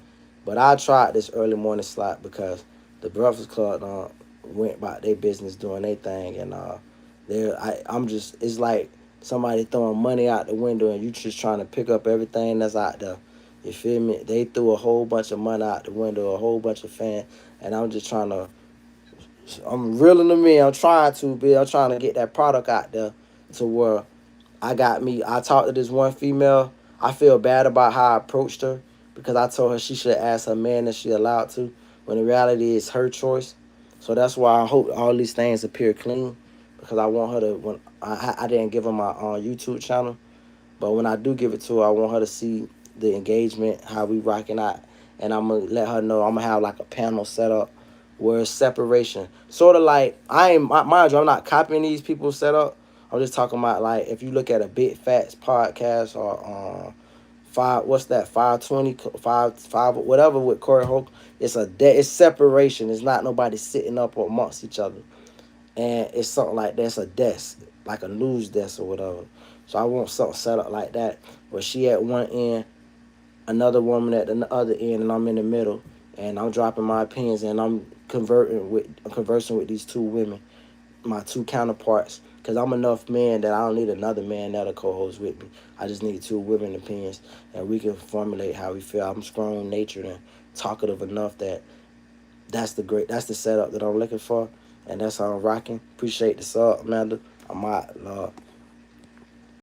But I tried this early morning slot because the Breakfast Club went about their business doing their thing, and I'm just, it's like somebody throwing money out the window and you just trying to pick up everything that's out there. You feel me? They threw a whole bunch of money out the window, a whole bunch of fans, and I'm just trying to, I'm reeling them in. I'm trying to, be. I'm trying to get that product out there to where I talked to this one female. I feel bad about how I approached her because I told her she should ask her man if she allowed to, when in reality it's her choice. So that's why I hope all these things appear clean, because I want her to, when I didn't give her my YouTube channel, but when I do give it to her, I want her to see the engagement, how we rocking out, and I'm going to let her know I'm going to have like a panel set up where it's separation. Sort of like, mind you, I'm not copying these people's setup. I'm just talking about, like, if you look at a Big Fats podcast or what's that, 520, whatever with Corey Hoke, it's separation. It's not nobody sitting up amongst each other. And it's something like that's a desk, like a news desk or whatever. So I want something set up like that, where she at one end, another woman at the other end, and I'm in the middle, and I'm dropping my opinions, and I'm conversing with these two women, my two counterparts, because I'm enough man that I don't need another man that'll co-host with me. I just need two women opinions, and we can formulate how we feel. I'm strong natured and talkative enough that that's the setup that I'm looking for, and that's how I'm rocking. Appreciate the sub, Amanda. I'm out, Lord.